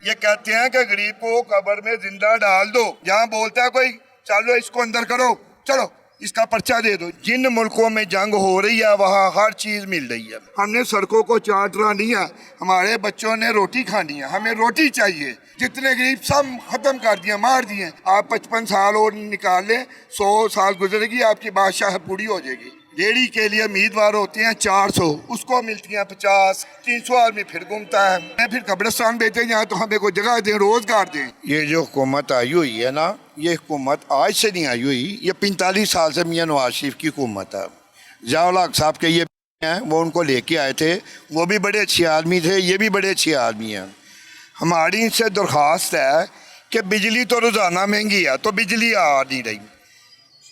ये कहते हैं कि गरीब को कब्र में जिंदा डाल दो, जहाँ बोलता है कोई चलो इसको अंदर करो, चलो इसका पर्चा दे दो। जिन मुल्कों में जंग हो रही है वहाँ हर चीज़ मिल रही है। हमने सड़कों को चाटना नहीं है, हमारे बच्चों ने रोटी खानी है, हमें रोटी चाहिए। जितने गरीब सब खत्म कर दिए, मार दिए। आप 55 साल और निकाल लें, 100 साल गुजरेगी, आपकी बादशाह पूरी हो जाएगी। रेडी के लिए उम्मीदवार होते हैं 400, उसको मिलती हैं 50, 300 आदमी फिर घूमता है। मैं फिर कब्रिस्तान भेजे यहाँ तो हमें कोई जगह दें, रोजगार दें। ये जो हुकूमत आई हुई है ना, ये हुकूमत आज से नहीं आई हुई, ये 45 साल से मियां नवाज शरीफ की हुकूमत है। ज़िया-उल हक साहब के ये हैं, वो उनको लेके आए थे, वो भी बड़े अच्छे आदमी थे, ये भी बड़े अच्छे आदमी हैं। हमारी इनसे दरख्वास्त है कि बिजली तो रोज़ाना महंगी है, तो बिजली आ नहीं रही।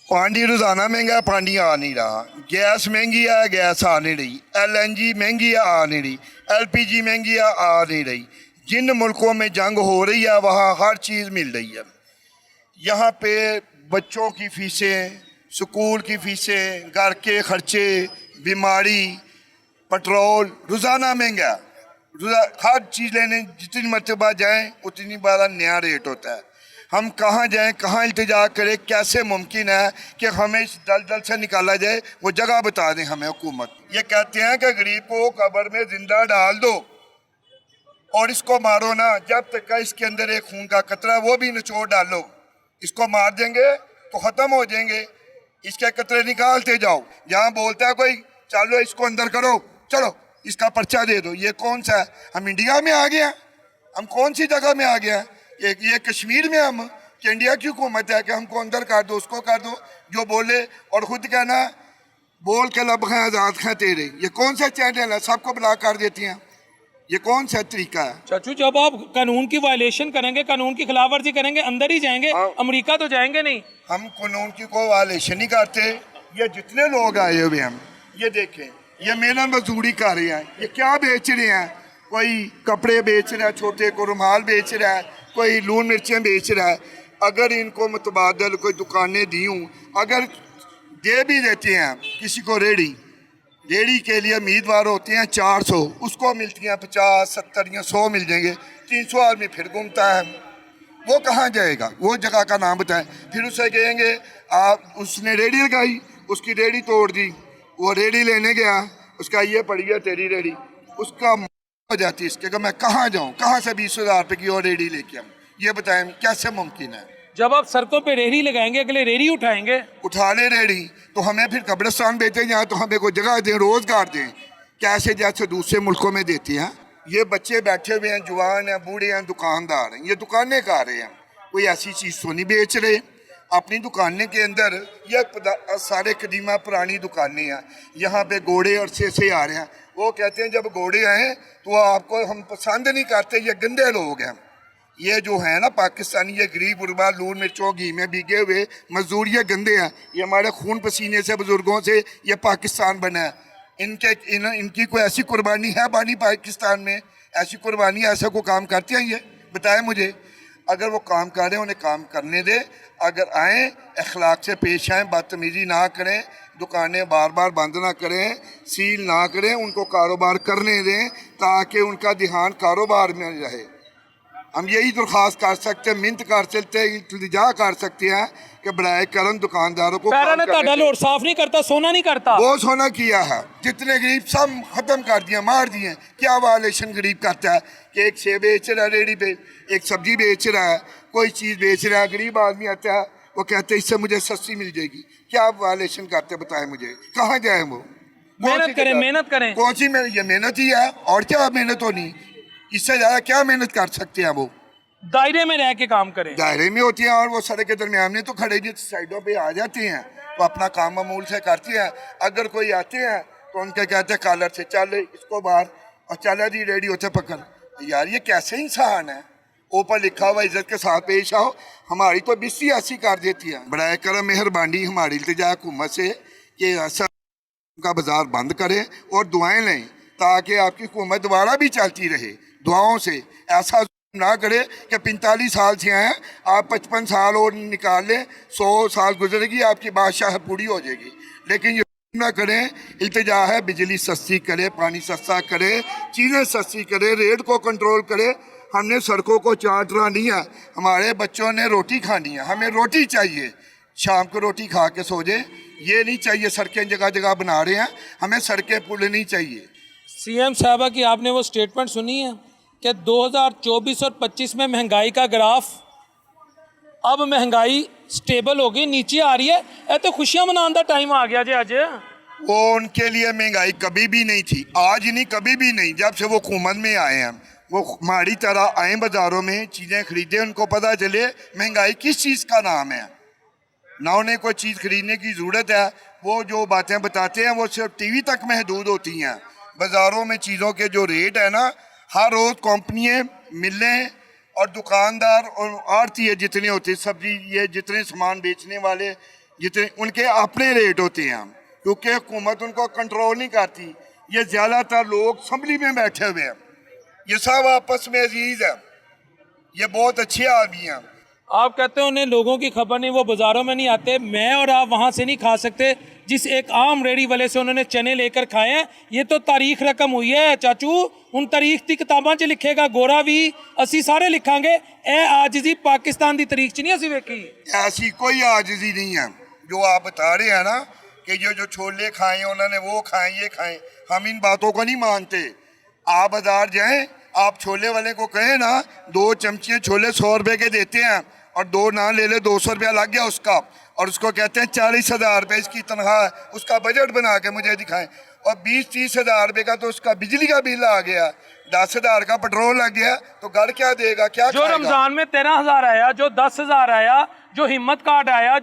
पानी रोज़ाना महंगा है, पानी आ नहीं रहा। गैस महंगी है, गैस आ नहीं रही। LNG महंगी है, आ नहीं रही। LPG महंगी है, आ नहीं रही। जिन मुल्कों में जंग हो रही है वहाँ हर चीज़ मिल रही है। यहाँ पे बच्चों की फ़ीसें, स्कूल की फ़ीसें, घर के खर्चे, बीमारी, पेट्रोल रोज़ाना महंगा। हर चीज़ लेने जितनी मरतबा जाएँ उतनी बार नया रेट होता है। हम कहाँ जाएं, कहाँ इल्तिजा करें, कैसे मुमकिन है कि हमें इस दलदल से निकाला जाए? वो जगह बता दें हमें हुकूमत। ये कहते हैं कि गरीब को कब्र में जिंदा डाल दो और इसको मारो ना, जब तक इसके अंदर एक खून का कतरा वो भी निचोड़ डालो। इसको मार देंगे तो ख़त्म हो जाएंगे, इसके कतरे निकालते जाओ। जहाँ बोलता है कोई चलो इसको अंदर करो, चलो इसका पर्चा दे दो। ये कौन सा है? हम इंडिया में आ गए हैं? हम कौन सी जगह में आ गए हैं? ये कश्मीर में हम कि इंडिया की हुकूमत है कि हमको अंदर कर दो, उसको कर दो, जो बोले और ख़ुद कहना बोल के लब हैं आज़ाद हैं तेरे। ये कौन सा चैनल है? सबको ब्लॉक कर देती हैं। ये कौन सा तरीका है? चाचू जब आप कानून की वायलेशन करेंगे, कानून की खिलाफ वर्जी करेंगे, अंदर ही जाएंगे, अमेरिका तो जाएंगे नहीं। हम कानून की कोई वायलेशन नहीं करते। ये जितने लोग आए हुए हम, ये देखें, ये मेहनत मजदूरी कर रहे हैं, ये क्या बेच रहे हैं? कोई कपड़े बेच रहा है, छोटे को रुमाल बेच रहा है, कोई लून मिर्चें बेच रहा है। अगर इनको मुतबादल कोई दुकानें दी हूँ, अगर दे भी देते हैं किसी को रेडी के लिए उम्मीदवार होते हैं 400, उसको मिलती हैं 50, 70 या 100 मिल जाएंगे। 300 आदमी फिर घूमता है, वो कहाँ जाएगा? वो जगह का नाम बताएं। फिर उसे कहेंगे आप, उसने रेडी लगाई, उसकी रेडी तोड़ दी, वो रेडी लेने गया, उसका ये पड़ी है तेरी रेडी, उसका हो जाती है इसके कि मैं कहाँ जाऊँ, कहाँ से 20,000 रुपये की और रेडी लेके आऊँ? ये बताएं कैसे मुमकिन है? जब आप सड़कों पे रेहड़ी लगाएंगे, अगले रेहड़ी उठाएंगे। उठा ले रेडी तो हमें फिर कब्रिस्तान भेजे यहाँ तो हमें कोई जगह दें, रोजगार दें, कैसे जैसे दूसरे मुल्कों में देती हैं। ये बच्चे बैठे हुए हैं, जवान हैं, बूढ़े हैं, दुकानदार हैं, ये दुकानें कर रहे हैं, कोई ऐसी चीज़ तो नहीं बेच रहे अपनी दुकानें के अंदर। ये सारे कदीमा पुरानी दुकानें हैं, यहाँ पे घोड़े अरसे से आ रहे हैं। वो कहते हैं जब घोड़े आए तो आपको हम पसंद नहीं करते, ये गंदे लोग हैं। ये जो है ना पाकिस्तानी, ये गरीब गुरबा लून मिर्चों घी में भीगे हुए मजदूर, ये गंदे हैं। ये हमारे खून पसीने से बुजुर्गों से ये पाकिस्तान बना है। इनकी कोई ऐसी कुर्बानी है बानी पाकिस्तान में? ऐसी कुर्बानी, ऐसा कोई काम करते हैं? ये बताएं मुझे। अगर वो काम कर रहे हैं उन्हें काम करने दे। अगर आएँ अखलाक से पेश आएँ, बदतमीज़ी ना करें, दुकानें बार बार बंद ना करें, सील ना करें, उनको कारोबार करने दें ताकि उनका ध्यान कारोबार में रहे। हम यही दरख्वास्त कर सकते हैं, मिन्नत कर सकते हैं, इल्तिजा कर सकते हैं कि बराए करम दुकानदारों को लोड साफ नहीं करता, सोना नहीं करता। वो सोना किया है, जितने गरीब सब खत्म कर दिया, मार दिए। क्या वायलेशन गरीब करता है कि एक सेब बेच रहा है रेडी पे, एक सब्जी बेच रहा है, कोई चीज़ बेच रहा है, गरीब आदमी आता है वो कहते हैं इससे मुझे सस्ती मिल जाएगी। क्या वायलेशन करते बताएं मुझे? कहाँ जाए वो? मेहनत करें। कौन सी ये मेहनत ही है, और क्या मेहनत होनी? इससे ज़्यादा क्या मेहनत कर सकते हैं? वो दायरे में रह के काम करें। दायरे में होती हैं और वो सड़क के दरमियान में तो खड़े भी साइडों पे आ जाते हैं, वो अपना काम मामूल से करते हैं। अगर कोई आते हैं तो उनके कहते हैं कॉलर से चल इसको बाहर, और चला दी रेडी होते पकड़। यार ये कैसे इंसान है? ऊपर लिखा हुआ इज्जत के साथ पेश आओ, हमारी तो बिस्सी ऐसी कर देती है। बराए करम मेहरबानी हमारी इल्तिजा हुकूमत से कि ऐसा का बाजार बंद करें और दुआएं लें ताकि आपकी हुकूमत दोबारा भी चलती रहे। दुआओं से ऐसा ना करे कि 45 साल से हैं आप 55 साल और निकाल लें, 100 साल गुजरेगी, आपकी बादशाह पूरी हो जाएगी। लेकिन ये ना करें, इल्तिजा है बिजली सस्ती करे, पानी सस्ता करे, चीज़ें सस्ती करे, रेट को कंट्रोल करे। हमने सड़कों को चाटना नहीं है, हमारे बच्चों ने रोटी खानी है, हमें रोटी चाहिए, शाम को रोटी खा के सो जाए। ये नहीं चाहिए सड़कें जगह जगह बना रहे हैं, हमें सड़कें पुल नहीं चाहिए। सीएम साहबा की आपने वो स्टेटमेंट सुनी है कि 2024 और 25 में महंगाई का ग्राफ, अब महंगाई स्टेबल हो गई, नीचे आ रही है। ये तो खुशियां मनाने का टाइम आ गया जी आज। वो उनके लिए महंगाई कभी भी नहीं थी, आज नहीं, कभी भी नहीं। जब से वो हुकूमत में आए हैं, वो हमारी तरह आए बाज़ारों में चीज़ें खरीदे, उनको पता चले महंगाई किस चीज़ का नाम है। ना उन्हें कोई चीज़ खरीदने की ज़रूरत है, वो जो बातें बताते हैं वो सिर्फ टीवी तक महदूद होती हैं। बाज़ारों में चीज़ों के जो रेट है ना, हर रोज़ कंपनियाँ, मिलें और दुकानदार और आड़ती जितने होते, सब्जी ये जितने सामान बेचने वाले जितने, उनके अपने रेट होते हैं, क्योंकि हुकूमत उनको कंट्रोल नहीं करती। ये ज़्यादातर लोग असम्बली में बैठे हुए हैं, ये सब आपस में अजीज़ हैं, ये बहुत अच्छे आदमी हैं। आप कहते हो उन्हें लोगों की खबर नहीं, वो बाज़ारों में नहीं आते। मैं और आप वहाँ से नहीं खा सकते जिस एक आम रेडी वाले से उन्होंने चने लेकर खाए हैं। ये तो तारीख रकम हुई है चाचू, उन तारीख की किताबां च लिखेगा गोरा भी, असी सारे लिखांगे। ए आजिज़ी पाकिस्तान की तारीख च नहीं असी वेखी। ऐसी कोई आजिज़ी नहीं है जो आप बता रहे हैं ना, कि जो छोले खाएं उन्होंने वो खाएं ये खाएं, हम इन बातों को नहीं मानते। आप बाजार जाएं, आप छोले वाले को कहें ना 2 चमचे छोले 100 रुपये के देते हैं, और 2 ना ले ले 200 रुपया लग गया उसका, और उसको कहते हैं 40,000 रुपये इसकी तनख्वाह है, उसका बजट बना के मुझे दिखाएं। और 20-30 हज़ार रुपये का तो उसका बिजली का बिल आ गया, 10,000 का पेट्रोल लग गया, तो घर क्या देगा, क्या जो खाएगा? रमजान में 13,000 आया, जो 10,000 आया, जो हिम्मत कार्ड आया,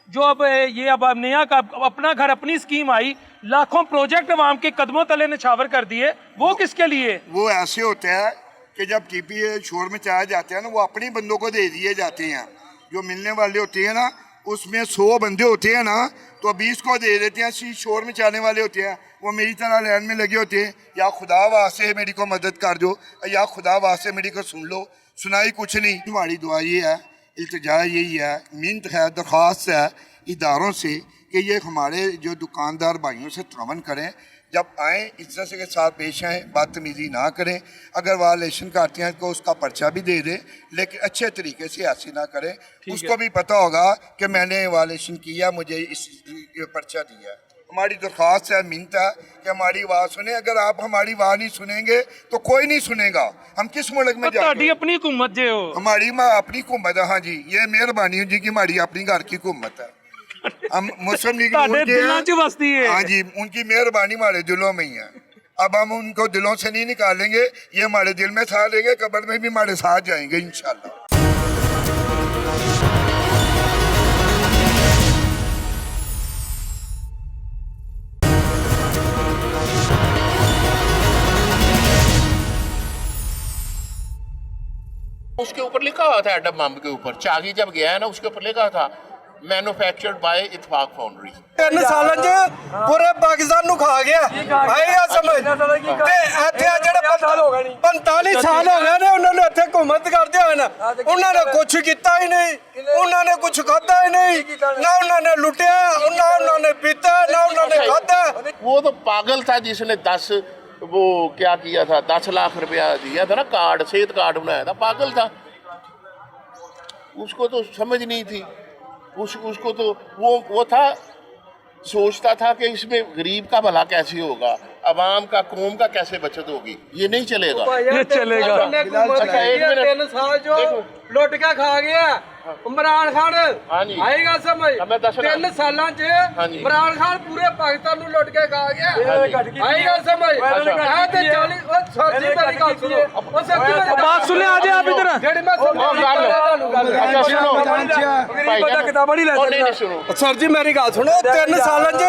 जो अब ये अब नया का अपना घर अपनी स्कीम आई, लाखों प्रोजेक्ट अवाम के कदमों तले निछावर कर दिए, वो किसके लिए? वो ऐसे होता है कि जब टीपी शोर में चाहे जाते हैं ना, वो अपनी बंदों को दे दिए जाते हैं। जो मिलने वाले होते हैं ना, उसमें 100 बंदे होते हैं ना, तो 20 को दे देते हैं। शोर में चाहने वाले होते हैं, वो मेरी तरह लाइन में लगे होते हैं, या खुदा वास्ते मेरी को मदद कर दो, या खुदा वास्ते मेरी को सुन लो। सुनाई कुछ नहीं। हमारी दुआ ये है, इल्तिजा यही है, मिन्नत है, दरख्वास्त है इदारों से कि ये हमारे जो दुकानदार भाइयों से तावन करें, जब आएँ इज्जत के साथ पेश आएँ, बदतमीज़ी ना करें। अगर वायलेशन करते हैं तो उसका पर्चा भी दे दें, लेकिन अच्छे तरीके से ऐसी ना करें। उसको भी पता होगा कि मैंने वायलेशन किया, मुझे इस पर्चा दिया। हमारी दरख्वास्त है, मिन्नत है कि हमारी आवाज़ सुने। अगर आप हमारी आवाज़ नहीं सुनेंगे तो कोई नहीं सुनेगा। हम किस मुल्क में जाते? अपनी हुकूमत जे हो, हमारी अपनी हुकूमत है। हाँ जी, ये मेहरबानी जी की हमारी अपनी घर की हुकूमत है। हम मुस्लिम लीग बसती है। हाँ जी, उनकी मेहरबानी हमारे दिलों में ही है। अब हम उनको दिलों से नहीं निकालेंगे, ये हमारे दिल में साथ देंगे, कब्र में भी हमारे साथ जाएंगे इंशाल्लाह। उसके ऊपर लिखा हुआ था एटम बम के ऊपर, चागी जब गया है ना, उसके ऊपर लिखा था मैन्युफैक्चर्ड बाय इत्तेफाक फाउंड्री। 3 ਸਾਲਾਂ 'ਚ ਪੂਰੇ ਪਾਕਿਸਤਾਨ ਨੂੰ ਖਾ ਗਿਆ, ਆਏਗਾ ਸਮਝ ਤੇ ਇੱਥੇ ਆ ਜਿਹੜੇ 45 ਸਾਲ ਹੋ ਗਏ ਨੇ ਉਹਨਾਂ ਨੇ ਇੱਥੇ ਹੁਕੂਮਤ ਕਰਦੇ ਹੋਏ ਨਾ, ਉਹਨਾਂ ਨੇ ਕੁਝ ਕੀਤਾ ਹੀ ਨਹੀਂ, ਉਹਨਾਂ ਨੇ ਕੁਝ ਖਾਧਾ ਹੀ ਨਹੀਂ, ਨਾ ਉਹਨਾਂ ਨੇ ਲੁੱਟਿਆ, ਨਾ ਉਹਨਾਂ ਨੇ ਪੀਤਾ, ਨਾ ਉਹਨਾਂ ਨੇ ਖਾਧਾ। वो तो पागल था जिसने 10 वो क्या किया था, 10 लाख रुपया दिया था ना, कार्ड, सेहत कार्ड बनाया था, पागल था। उसको तो समझ नहीं थी, उसको तो वो था, सोचता था कि इसमें गरीब का भला कैसे होगा, अवाम का, कौम का कैसे बचत होगी। ये नहीं चलेगा, ये चलेगा। अच्छा, एक मिनट, 3 ਸਾਲ ਜੋ ਲੁੱਟ ਕੇ ਖਾ ਗਿਆ ਇਮਰਾਨ ਖਾਨ, ਹਾਂਜੀ, ਆਏਗਾ ਸਮਝ। ਮੈਂ ਦੱਸ ਰਿਹਾ 3 ਸਾਲਾਂ 'ਚ ਹਾਂਜੀ, ਇਮਰਾਨ ਖਾਨ ਪੂਰੇ ਪਾਕਿਸਤਾਨ ਨੂੰ ਲੁੱਟ ਕੇ ਖਾ ਗਿਆ, ਆਏਗਾ ਸਮਝ। ਇਹ ਤੇ 40 ਉਹ ਸੱਚੀ ਮੇਰੀ ਗੱਲ ਸੁਣੋ, ਉਹ ਸੱਚੀ ਮੇਰੀ बात सुने आ जाए आप इधर। ਜਿਹੜੀ ਮੈਂ अच्छा सुनो भाई, ਕਿਤਾਬ ਨਹੀਂ ਲੈ नहीं सुनो, ਸਰ ਜੀ ਮੇਰੀ ਗੱਲ ਸੁਣੋ। 3 ਸਾਲਾਂ 'ਚ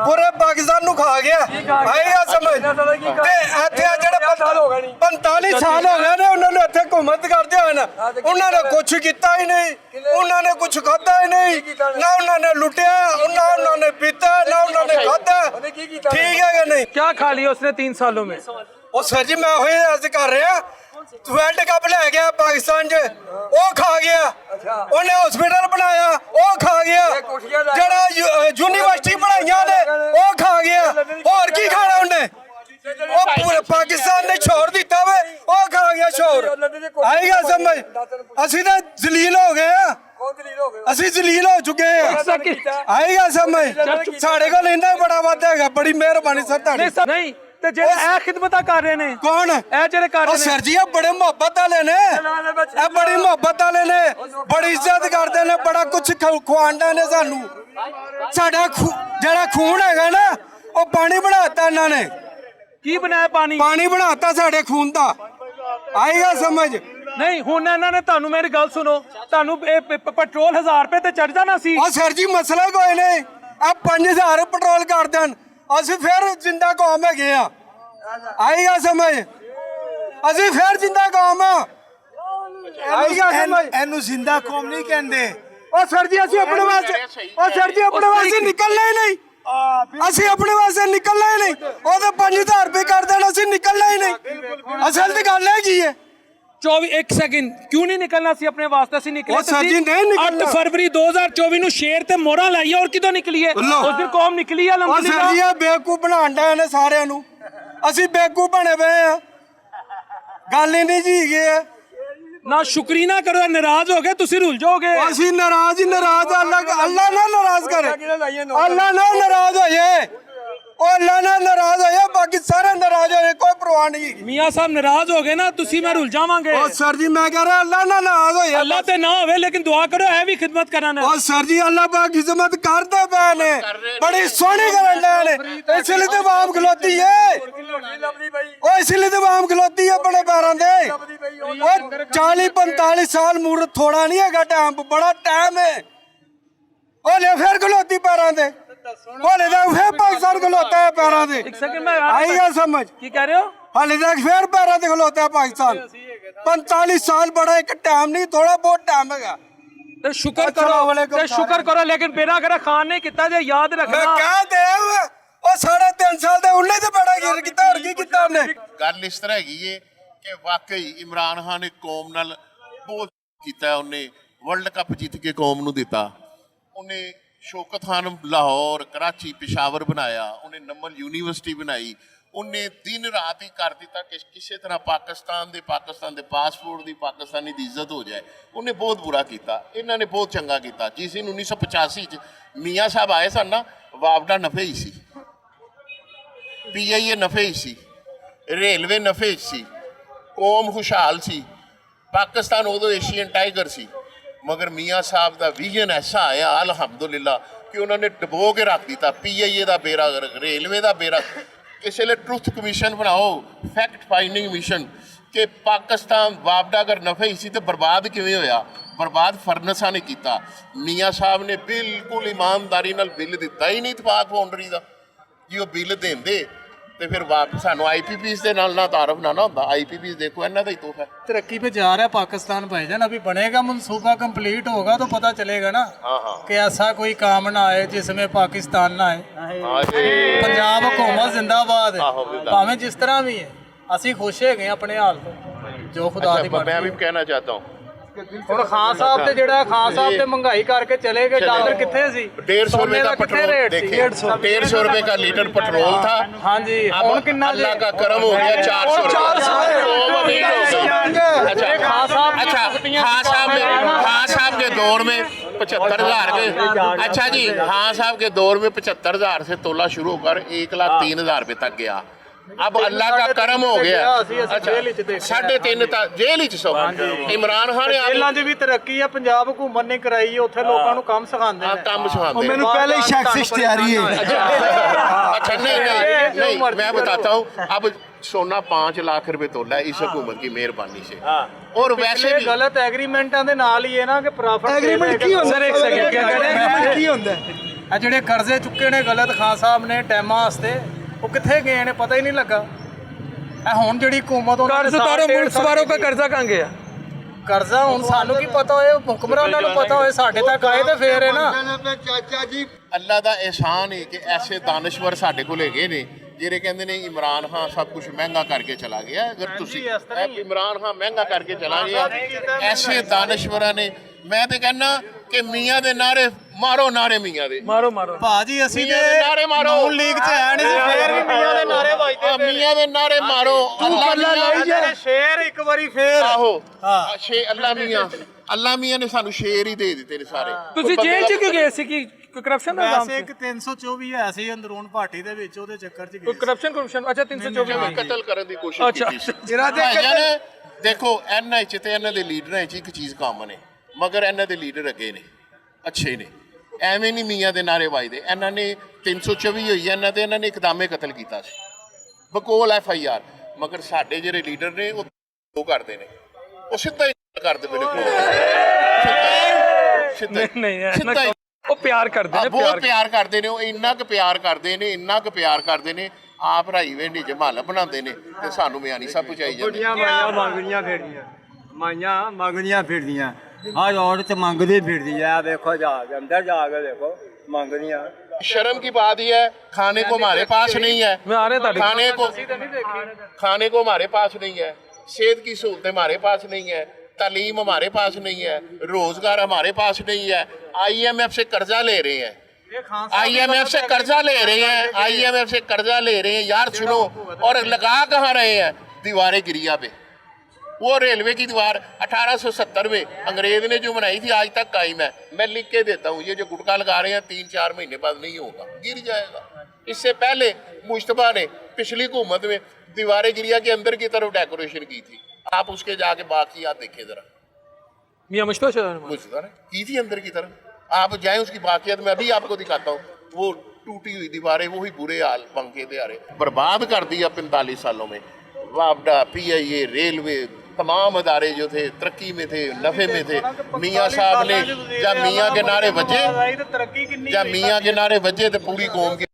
ਪੂਰੇ ਪਾਕਿਸਤਾਨ ਨੂੰ ਖਾ ਗਿਆ, ਆਏਗਾ ਸਮਝ। ਤੇ ਇੱਥੇ ਆ ਜਿਹੜੇ 45 ਸਾਲ ਹੋ ਗਏ ਨੇ ਉਹਨਾਂ ਨੇ ਇੱਥੇ ਹੁਕੂਮਤ ਕਰਦੇ ਹੋਏ ਨਾ, ਉਹਨਾਂ ਨੇ ਕੁਝ ਕੀਤਾ ਹੀ ਨਹੀਂ, ਉਹਨਾਂ ਨੇ ਕੁਝ ਖਾਧਾ ਹੀ ਨਹੀਂ, ਨਾ ਉਹਨਾਂ ਨੇ ਲੁੱਟਿਆ, ਨਾ ਉਹਨਾਂ ਨੇ ਪੀਤਾ, ਨਾ ਉਹਨਾਂ ਨੇ ਖਾਧਾ। ਠੀਕ ਹੈ ਕਿ ਨਹੀਂ? क्या खा लिया उसने 3 सालों में? ਉਹ ਸਰ ਜੀ ਮੈਂ ਉਹੀ अर्ज कर ਰਿਹਾ, ਵਰਲਡ ਕੱਪ ਲੈ ਗਿਆ ਪਾਕਿਸਤਾਨ 'ਚ, ਉਹ ਖਾ ਗਿਆ। ਉਹਨੇ ਹਸਪੀਟਲ ਬਣਾਇਆ, ਉਹ ਖਾ ਗਿਆ। ਜਿਹੜਾ ਯੂਨੀਵਰਸਿਟੀ ਬਣਾਈਆਂ ਨੇ, ਉਹ ਖਾ ਗਿਆ। ਹੋਰ ਕੀ ਖਾਣਾ ਉਹਨੇ? ਉਹ ਪੂਰੇ ਪਾਕਿਸਤਾਨ ਨੇ ਛੋੜ ਦਿੱਤਾ ਵੇ ਉਹ ਖਾ ਗਿਆ ਛੋੜ ਆਏਗਾ ਸਮਝ ਅਸੀਂ ਤਾਂ ਜ਼ਲੀਲ ਹੋ ਗਏ ਆ ਅਸੀਂ ਜ਼ਲੀਲ ਹੋ ਚੁੱਕੇ ਆ ਆਏਗਾ ਸਮਝ ਸਾਡੇ ਕੋਲ ਇੰਨਾ ਬੜਾ ਵਾਧਾ ਹੈਗਾ ਬੜੀ ਮਿਹਰਬਾਨੀ ਸਰ ਤੁਹਾਡੀ ਨਹੀਂ ਤੇ ਜਿਹੜੇ ਇਹ ਖਿਦਮਤਾਂ ਕਰ ਰਹੇ ਨੇ ਕੌਣ ਇਹ ਜਿਹੜੇ ਕਰ ਉਹ ਰਹੇ ਨੇ ਸਰ ਜੀ ਇਹ ਬੜੇ ਮੁਹੱਬਤ ਵਾਲੇ ਨੇ ਇਹ ਬੜੀ ਮੁਹੱਬਤ ਵਾਲੇ ਨੇ ਬੜੀ ਇੱਜ਼ਤ ਕਰਦੇ ਨੇ ਬੜਾ ਕੁਝ ਖਵਾਉਂਦੇ ਨੇ ਸਾਨੂੰ ਸਾਡਾ ਜਿਹੜਾ ਖੂਨ ਹੈਗਾ ਨਾ ਉਹ ਪਾਣੀ ਬਣਾਤਾ ਇਹਨਾਂ ਨੇ ਕੀ ਬਣਾਇਆ ਪਾਣੀ ਬਣਾਤਾ ਸਾਡੇ ਖੂਨ ਦਾ ਆਏਗਾ ਸਮਝ ਨਹੀਂ ਹੁਣ ਇਹਨਾਂ ਨੇ ਤੁਹਾਨੂੰ ਮੇਰੀ ਗੱਲ ਸੁਣੋ ਤੁਹਾਨੂੰ ਪੈਟਰੋਲ 1000 ਰੁਪਏ ਤੇ ਚੜ ਜਾਣਾ ਸੀ ਉਹ ਸਰ ਜੀ ਮਸਲਾ ਕੋਈ ਨਹੀਂ ਆ 5000 ਪੈਟਰੋਲ ਕਰ ਦੇਣ ਅਸੀਂ ਫਿਰ ਜਿੰਦਾ ਕੌਮ ਹੈਗੇ ਆ ਆਏਗਾ ਸਮਝ ਅਸੀਂ ਫਿਰ ਜਿੰਦਾ ਕੌਮ ਆ ਆਏਗਾ ਸਮਝ ਇਹਨੂੰ ਜ਼ਿੰਦਾ ਕੌਮ ਨਹੀਂ ਕਹਿੰਦੇ ਉਹ ਸਰ ਜੀ ਅਸੀਂ ਆਪਣੇ ਵਾਸਤੇ ਉਹ ਸਰ ਜੀ ਆਪਣੇ ਵਾਸਤੇ ਨਿਕਲਣਾ ਹੀ ਨਹੀਂ ਅਸੀਂ ਆਪਣੇ ਵਾਸਤੇ ਨਿਕਲਣਾ ਹੀ ਨਹੀਂ ਉਹ ਤਾਂ 5000 ਰੁਪਏ ਕਰ ਦੇਣ ਅਸੀਂ ਨਿਕਲਣਾ ਹੀ ਨਹੀਂ ਅਸਲ ਤੇ ਗੱਲ ਹੈਗੀ ਹੈ 24 ਇੱਕ ਸੈਕਿੰਡ ਕਿਉਂ ਨਹੀਂ ਨਿਕਲਣਾ ਸੀ ਆਪਣੇ ਵਾਸਤੇ ਅਸੀਂ ਨਿਕਲੇ ਉਹ ਸਰ ਜੀ ਨਹੀਂ ਨਿਕਲਣਾ 8 ਫਰਵਰੀ 2024 ਨੂੰ ਸ਼ੇਰ ਤੇ ਮੋਹਰਾਂ ਲਾਈਏ ਔਰ ਕਿਦੋਂ ਨਿਕਲੀਏ ਉਸ ਦਿਨ ਕੌਮ ਨਿਕਲੀ ਆ ਉਹ ਸਰ ਜੀ ਅਲਹਮਦੁਲਿਲਾ ਇਹ ਬੇਵਕੂਫ ਬਣਾਉਣ ਡਏ ਨੇ ਸਾਰਿਆਂ ਨੂੰ ਅਸੀਂ ਬੇਵਕੂਫ ਬਣੇ ਪਏ ਆ ਗੱਲ ਹੀ ਨਹੀਂ ਜੀ ਗਏ ਨਾ ਸ਼ੁਕਰੀ ਨਾ ਕਰੋ ਨਾਰਾਜ਼ ਹੋ ਗਏ ਤੁਸੀਂ ਰੁੱਲ ਜਾਓਗੇ ਅਸੀਂ ਨਾਰਾਜ਼ ਹੀ ਨਾਰਾਜ਼ ਅੱਲਾ ਨਾ ਨਾਰਾਜ਼ ਕਰੇ ਅੱਲਾ ਨਾ ਨਾਰਾਜ਼ ਹੋਏ ਉਹ ਅੱਲਾ ਨਾ ਨਾਰਾਜ਼ ਹੋਏ ਬਾਕੀ ਸਾਰੇ ਨਾਰਾਜ਼ ਹੋਏ ਕੋਈ ਪਰਵਾਹ ਨਹੀਂ ਮੀਆਂ ਸਾਹਿਬ ਨਾਰਾਜ਼ ਹੋ ਗਏ ਨਾ ਤੁਸੀਂ ਮੈਂ ਰੁੱਲ ਜਾਵਾਂਗੇ ਉਹ ਸਰ ਜੀ ਮੈਂ ਕਹ ਰਿਹਾ ਅੱਲਾ ਨਾ ਨਾਰਾਜ਼ ਹੋਏ ਅੱਲਾ ਤੇ ਨਾ ਹੋਵੇ ਲੇਕਿਨ ਦੁਆ ਕਰੋ ਇਹ ਵੀ ਖਿਦਮਤ ਕਰਨ ਉਹ ਸਰ ਜੀ ਅੱਲਾ ਪਾਕ ਖਿਦਮਤ ਕਰਦੇ ਪਏ ਨੇ ਬੜੀ ਸੋਹਣੀ ਕਰਨ ਡਏ ਨੇ ਇਸ ਲਈ ਤੇ ਆਵਾਮ ਖਲੋਤੀ ਏ ਉਹ ਇਸ ਲਈ ਤੇ ਆਵਾਮ ਖਲੋਤੀ ਏ ਆਪਣੇ ਪੈਰਾਂ ਦੇ ਉਹ 40-45 ਸਾਲ ਮੂਰ ਥੋੜਾ ਨਹੀਂ ਹੈਗਾ ਟਾਈਮ ਬੜਾ ਟਾਈਮ ਹੈ ਉਹ ਲੈ ਫਿਰ ਖਲੋਤੀ ਪੈਰਾਂ ਦੇ ਹਾਲੇ ਤੱਕ ਫਿਰ ਪਾਕਿਸਤਾਨ ਖਲੋਤਾ ਹੈ ਪੈਰਾਂ ਦੇ ਇੱਕ ਸੈਕਿੰਡ ਮੈਂ ਆਏਗਾ ਸਮਝ ਕੀ ਕਹਿ ਰਹੇ ਹੋ ਹਾਲੇ ਤੱਕ ਫਿਰ ਪੈਰਾਂ ਤੇ ਖਲੋਤਾ ਹੈ ਪਾਕਿਸਤਾਨ 45 ਸਾਲ ਬੜਾ ਇੱਕ ਟਾਈਮ ਨਹੀਂ ਥੋੜਾ ਬਹੁਤ ਟਾਈਮ ਹੈਗਾ ਤੇ ਸ਼ੁਕਰ ਕਰੋ ਲੇਕਿਨ ਬਿਨਾ ਕਰੇ ਖਾਨ ਨੇ ਕੀਤਾ ਜੇ ਯਾਦ ਮੈਂ ਰੱਖਣਾ ਕਹਿ ਦੇ ਉਹ 3.5 ਸਾਲ ਦੇ ਉਹਨੇ ਤੇ ਬੜਾ ਗਿਰ ਕੀਤਾ ਹੋਰ ਕੀ ਕੀਤਾ ਉਹਨੇ ਗੱਲ ਇਸ ਤਰ੍ਹਾਂ ਹੈਗੀ ਏ ਕਿ ਵਾਕਈ ਇਮਰਾਨ ਖਾਨ ਨੇ ਕੌਮ ਨਾਲ ਬਹੁਤ ਕੀਤਾ ਉਹਨੇ ਵਰਲਡ ਕੱਪ ਜਿੱਤ ਕੇ ਕੌਮ ਨੂੰ ਦਿੱਤਾ ਉਹਨੇ ਸ਼ੌਕਤ ਖਾਨ ਲਾਹੌਰ ਕਰਾਚੀ ਪਿਸ਼ਾਵਰ ਬਣਾਇਆ ਉਹਨੇ ਨਮਨ ਯੂਨੀਵਰਸਿਟੀ ਬਣਾਈ ਉਹਨੇ ਦਿਨ ਰਾਤ ਹੀ ਕਰ ਦਿੱਤਾ ਕਿ ਕਿਸੇ ਤਰ੍ਹਾਂ ਪਾਕਿਸਤਾਨ ਦੇ ਪਾਸਪੋਰਟ ਦੀ ਪਾਕਿਸਤਾਨੀ ਦੀ ਇੱਜ਼ਤ ਹੋ ਜਾਏ ਉਹਨੇ ਬਹੁਤ ਬੁਰਾ ਕੀਤਾ ਇਹਨਾਂ ਨੇ ਬਹੁਤ ਚੰਗਾ ਕੀਤਾ ਜਿਸ ਦਿਨ 1985 ਚ ਮੀਆਂ ਸਾਹਿਬ ਆਏ ਸਨ ਨਾ ਵਾਪਡਾ ਨਫੇ ਹੀ ਸੀ PIA ਨਫੇ ਹੀ ਸੀ ਰੇਲਵੇ ਨਫੇ ਸੀ ਕੌਮ ਖੁਸ਼ਹਾਲ ਸੀ ਪਾਕਿਸਤਾਨ ਉਦੋਂ ਏਸ਼ੀਅਨ ਟਾਈਗਰ ਸੀ ਮਗਰ ਮੀਆਂ ਸਾਹਿਬ ਦਾ ਵਿਜ਼ਨ ਐਸਾ ਆਇਆ ਅਲਹਮਦੁਲਿਲਾ ਕਿ ਉਹਨਾਂ ਨੇ ਡਬੋ ਕੇ ਰੱਖ ਦਿੱਤਾ PIA ਦਾ ਬੇੜਾ ਰੇਲਵੇ ਦਾ ਬੇੜਾ ਕਿਸੇ ਲਈ ਟਰੁਥ ਕਮਿਸ਼ਨ ਬਣਾਓ ਫੈਕਟ ਫਾਈਂਡਿੰਗ ਮਿਸ਼ਨ ਕਿ ਪਾਕਿਸਤਾਨ ਵਾਪਡਾ ਅਗਰ ਨਫੇ ਹੀ ਸੀ ਤੇ ਬਰਬਾਦ ਕਿਵੇਂ ਹੋਇਆ ਬਰਬਾਦ ਫਰਨਸਾਂ ਨੇ ਕੀਤਾ ਮੀਆਂ ਸਾਹਿਬ ਨੇ ਬਿਲਕੁਲ ਇਮਾਨਦਾਰੀ ਨਾਲ ਬਿੱਲ ਦਿੱਤਾ ਹੀ ਨਹੀਂ ਇਤਫਾਕ ਫਾਊਂਡਰੀ ਦਾ ਜੀ ਉਹ ਬਿੱਲ ਦਿੰਦੇ ਤੇ ਫਿਰ ਵਾਪਸ ਸਾਨੂੰ IPPs ਦੇ ਨਾਲ ਨਾ ਤਾਰਫ ਨਾ ਹੁੰਦਾ IPPs देखो ਇਹਨਾਂ ਦਾ ਹੀ ਤੋਹਫਾ तरक्की पे जा रहा है पाकिस्तान भाईजान अभी बनेगा मनसूबा कंप्लीट होगा तो पता चलेगा ना कि ऐसा कोई काम ना आए जिसमें पाकिस्तान ना आए पंजाब हुकूमत जिंदाबाद है भावें जिस तरह भी है ਅਸੀਂ ਖੁਸ਼ ਹੈਗੇ ਆਪਣੇ ਹਾਲ ਤੋਂ ਜੋ ਖੁਦਾ ਦੀ ਮਰਜ਼ੀ ਮੈਂ ਵੀ ਕਹਿਣਾ ਚਾਹਤਾ ਹੂੰ ਹੁਣ ਖਾਨ ਸਾਹਿਬ ਤੇ ਜਿਹੜਾ ਖਾਨ ਸਾਹਿਬ ਤੇ ਮਹਿੰਗਾਈ ਕਰਕੇ ਚਲੇ ਗਏ ਡਾਲਰ ਕਿੱਥੇ ਸੀ 150 रुपए का पेट्रोल देखिए 150 रुपए का लीटर पेट्रोल था हाँ जी अब अल्लाह का करम हो गया 400 खान साहब के दौर में 75,000 के अच्छा जी खान साहब के दौर में 75,000 से तोला शुरू होकर 1,03,000 रुपए तक गया अब अल्लाह का करम हो गया अच्छा 3.5 तक जेल ही सौ इमरान खान ने ਜੇਲ੍ਹਾਂ 'ਚ ਵੀ ਤਰੱਕੀ ਆ ਪੰਜਾਬ ਹਕੂਮਤ ਨੇ ਕਰਾਈ ਹੈ ਉੱਥੇ ਲੋਕਾਂ ਨੂੰ ਕੰਮ ਸਿਖਾਉਂਦੇ ਨੇ काम सिखाते हैं ਮੈਨੂੰ ਪਹਿਲੇ ਹੀ ਸ਼ੱਕ ਇਸ਼ਤਿਹਾਰੀ ਹੈ अच्छा नहीं मैं बताता हूँ अब सोना 5 लाख रुपए तोला है इस हुकूमत की मेहरबानी से और वैसे भी ਗਲਤ ਐਗਰੀਮੈਂਟਾਂ ਦੇ ਨਾਲ ਹੀ ਹੈ ਨਾ ਕਿ ਪ੍ਰੋਫਿਟ ਐਗਰੀਮੈਂਟ ਕੀ ਹੁੰਦਾ ਸਰ ਇੱਕ ਸੈਕਿੰਡ ਐਗਰੀਮੈਂਟ ਕੀ ਹੁੰਦਾ ਆ ਜਿਹੜੇ ਕਰਜ਼ੇ ਚੁੱਕੇ ਨੇ ਗਲਤ ਖਾਨ ਸਾਹਿਬ ਨੇ ਟਾਈਮਾਂ ਵਾਸਤੇ ਉਹ ਕਿੱਥੇ ਗਏ ਨੇ ਪਤਾ ਹੀ ਨਹੀਂ ਲੱਗਾ ਇਹ ਹੁਣ ਜਿਹੜੀ ਹਕੂਮਤ कर्ज उतारो मुल्क सवारों का कर्जा कहाँ गया ਕਰਜ਼ਾ ਹੁਣ ਸਾਨੂੰ ਕੀ ਪਤਾ ਹੋਏ ਹੁਕਮਰਾਨਾਂ ਨੂੰ ਪਤਾ ਹੋਏ ਸਾਡੇ ਤੱਕ ਆਏ ਤੇ ਫੇਰ ਹੈ ਨਾ ਚਾਚਾ ਜੀ ਅੱਲਾ ਦਾ ਇਹਸਾਨ ਹੈ ਕਿ ਐਸੇ ਦਾਨਸ਼ਵਰ ਸਾਡੇ ਕੋਲ ਹੈਗੇ ਨੇ ਜਿਹੜੇ ਕਹਿੰਦੇ ਨੇ ਇਮਰਾਨ ਖਾਨ ਸਭ ਕੁਝ ਮਹਿੰਗਾ ਕਰਕੇ ਚਲਾ ਗਿਆ ਅਗਰ ਤੁਸੀਂ ਇਮਰਾਨ ਖਾਨ ਮਹਿੰਗਾ ਕਰਕੇ ਚਲਾ ਗਿਆ ਐਸੇ ਦਾਨਸ਼ਵਰਾਂ ਨੇ ਮੈਂ ਤੇ ਕਹਿੰਦਾ ਕਿ ਮੀਆਂ ਦੇ ਨਾਰੇ ਮਾਰੋ ਨਾਰੇ ਮੀਆਂ ਦੇ मारो ਭਾਜੀ ਅਸੀਂ ਮੀਆਂ ਦੇ ਨਾਰੇ ਮਾਰੋ ਲੀਗ 'ਚ ਹੈ ਨਹੀਂ ਸੀ ਫੇਰ ਵੀ ਮੀਆਂ ਦੇ ਨਾਰੇ ਵੱਜਦੇ ਮੀਆਂ ਦੇ ਨਾਰੇ ਮਾਰੋ ਅੱਲਾ ਮੀਆਂ ਸ਼ੇਰ ਇੱਕ ਵਾਰੀ ਫੇਰ ਆਹੋ ਅੱਲਾ ਮੀਆਂ ਨੇ ਸਾਨੂੰ ਸ਼ੇਰ ਹੀ ਦੇ ਦਿੱਤੇ ਨੇ ਸਾਰੇ ਤੁਸੀਂ ਜੇਲ੍ਹ ਚ ਕਿਉਂ ਗਏ ਸੀ ਕਿ ਕਰਪਸ਼ਨ ਦਾ ਨਾਮ ਵੈਸੇ ਇੱਕ 324 ਹੈ ਸੀ ਅੰਦਰੂਨ ਪਾਰਟੀ ਦੇ ਵਿੱਚ, ਉਹਦੇ ਚੱਕਰ 'ਚ ਕੋਈ ਗਏ ਕਰਪਸ਼ਨ ਅੱਛਾ 324 ਸੀ ਕਤਲ ਕਰਨ ਦੀ ਕੋਸ਼ਿਸ਼ ਅੱਛਾ। ਕੀਤੀ ਸੀ ਜਿਹੜਾ ਦੇ ਭਾਈਆਂ ਨੇ ਦੇਖੋ ਇਹਨਾਂ 'ਚ ਤੇ ਇਹਨਾਂ ਦੇ ਲੀਡਰਾਂ 'ਚ ਇੱਕ ਚੀਜ਼ ਕਾਮਨ ਹੈ, ਮਗਰ ਇਹਨਾਂ ਦੇ ਲੀਡਰ ਅੱਗੇ ਨੇ, ਅੱਛੇ ਨੇ, ਐਵੇਂ ਨਹੀਂ ਮੀਆਂ ਦੇ ਨਾਰੇ ਵੱਜਦੇ। ਇਹਨਾਂ ਨੇ 324 ਹੋਈ ਹੈ ਇਹਨਾਂ ਤੇ, ਇਹਨਾਂ ਨੇ ਇੱਕਦਮੇ ਕਤਲ ਕੀਤਾ ਸੀ ਬਕੋਲ FIR, ਮਗਰ ਸਾਡੇ ਜਿਹੜੇ ਲੀਡਰ ਨੇ ਉਹ ਕਰਦੇ ਨੇ, ਉਹ ਸਿੱਧਾ ਹੀ ਕਰਦੇ ਮੇਰੇ ਕੋਲ ਸਿੱਧਾ ਹੀ ਉਹ ਪਿਆਰ ਕਰਦੇ ਨੇ, ਬਹੁਤ ਪਿਆਰ ਕਰਦੇ ਨੇ, ਉਹ ਇੰਨਾ ਕੁ ਪਿਆਰ ਕਰਦੇ ਨੇ, ਇੰਨਾ ਕੁ ਪਿਆਰ ਕਰਦੇ ਨੇ, ਆਪ ਰਾਈ ਵੇਂਡੀ ਚ ਮਹੱਲ ਬਣਾਉਂਦੇ ਨੇ ਤੇ ਸਾਨੂੰ ਮਿਆਣੀ ਸਭ ਪਹੁੰਚਾਈ ਜਾਂਦੇ। ਮਾਈਆਂ ਮੰਗਦੀਆਂ ਫਿਰਦੀਆਂ ਆਹ ਰੋਡ ਤੇ ਮੰਗਦੀ ਫਿਰਦੀ ਆ, ਦੇਖੋ ਜਾ ਕੇ ਅੰਦਰ ਜਾ ਕੇ ਦੇਖੋ ਮੰਗਦੀਆਂ। शर्म की बात ही है, खाने को हमारे पास नहीं है, मैं आ रहे खाने को हमारे पास नहीं है, सेहत की सहूलतें हमारे पास नहीं है, तालीम हमारे पास नहीं है, रोजगार हमारे पास नहीं है, IMF से कर्जा ले रहे हैं, IMF से कर्जा ले रहे हैं, IMF से कर्जा ले रहे हैं यार, सुनो, और लगा कहाँ रहे हैं, दीवारें गिरिया पे। वो रेलवे की दीवार 1870 में अंग्रेज ने जो बनाई थी आज तक कायम है। मैं लिख के देता हूँ, ये जो गुटका लगा रहे हैं 3-4 महीने बाद नहीं होगा, गिर जाएगा। इससे पहले मुश्तबा ने पिछली हुकूमत में दीवारें गिरिया के अंदर की तरफ डेकोरेशन की थी, आप उसके जाके बाकी आप देखें जरा, मियां मुश्तबा ने की थी अंदर की तरफ, आप जाएं उसकी बाकियत मैं अभी आपको दिखाता हूँ। वो टूटी हुई दीवारें वही बुरे हाल पंखे दे आ रहे, बर्बाद कर दिया 45 सालों में। वापडा, PIA, रेलवे, तमाम अदारे जो थे तरक्की में थे, नफ़े में थे। मियाँ साहब ने जब मियाँ के नारे बजे, जब मियाँ के नारे बजे तो पूरी कौम की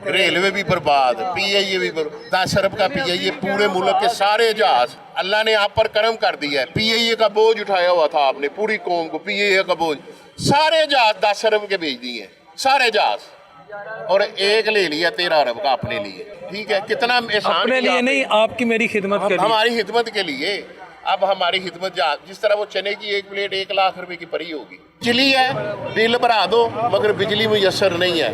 रेलवे भी बर्बाद, PIA भी बर्बाद, 10 अरब का PIA, पूरे मुल्क के सारे जहाज अल्लाह ने आप पर करम कर दिया है। PIA का बोझ उठाया हुआ था आपने, पूरी कौम को PIA का बोझ, सारे जहाज 10 अरब के भेज दिए, सारे जहाज, और एक ले लिया 13 अरब का अपने लिए। ठीक है, कितना एहसान अपने किया लिए नहीं, आपकी मेरी खिदमत के लिए, हमारी खिदमत के लिए। अब हमारी खिदमत जिस तरह वो चने की एक प्लेट 1 लाख रुपए की पड़ी होगी, बिजली है बिल भरा दो मगर बिजली मुयसर नहीं है,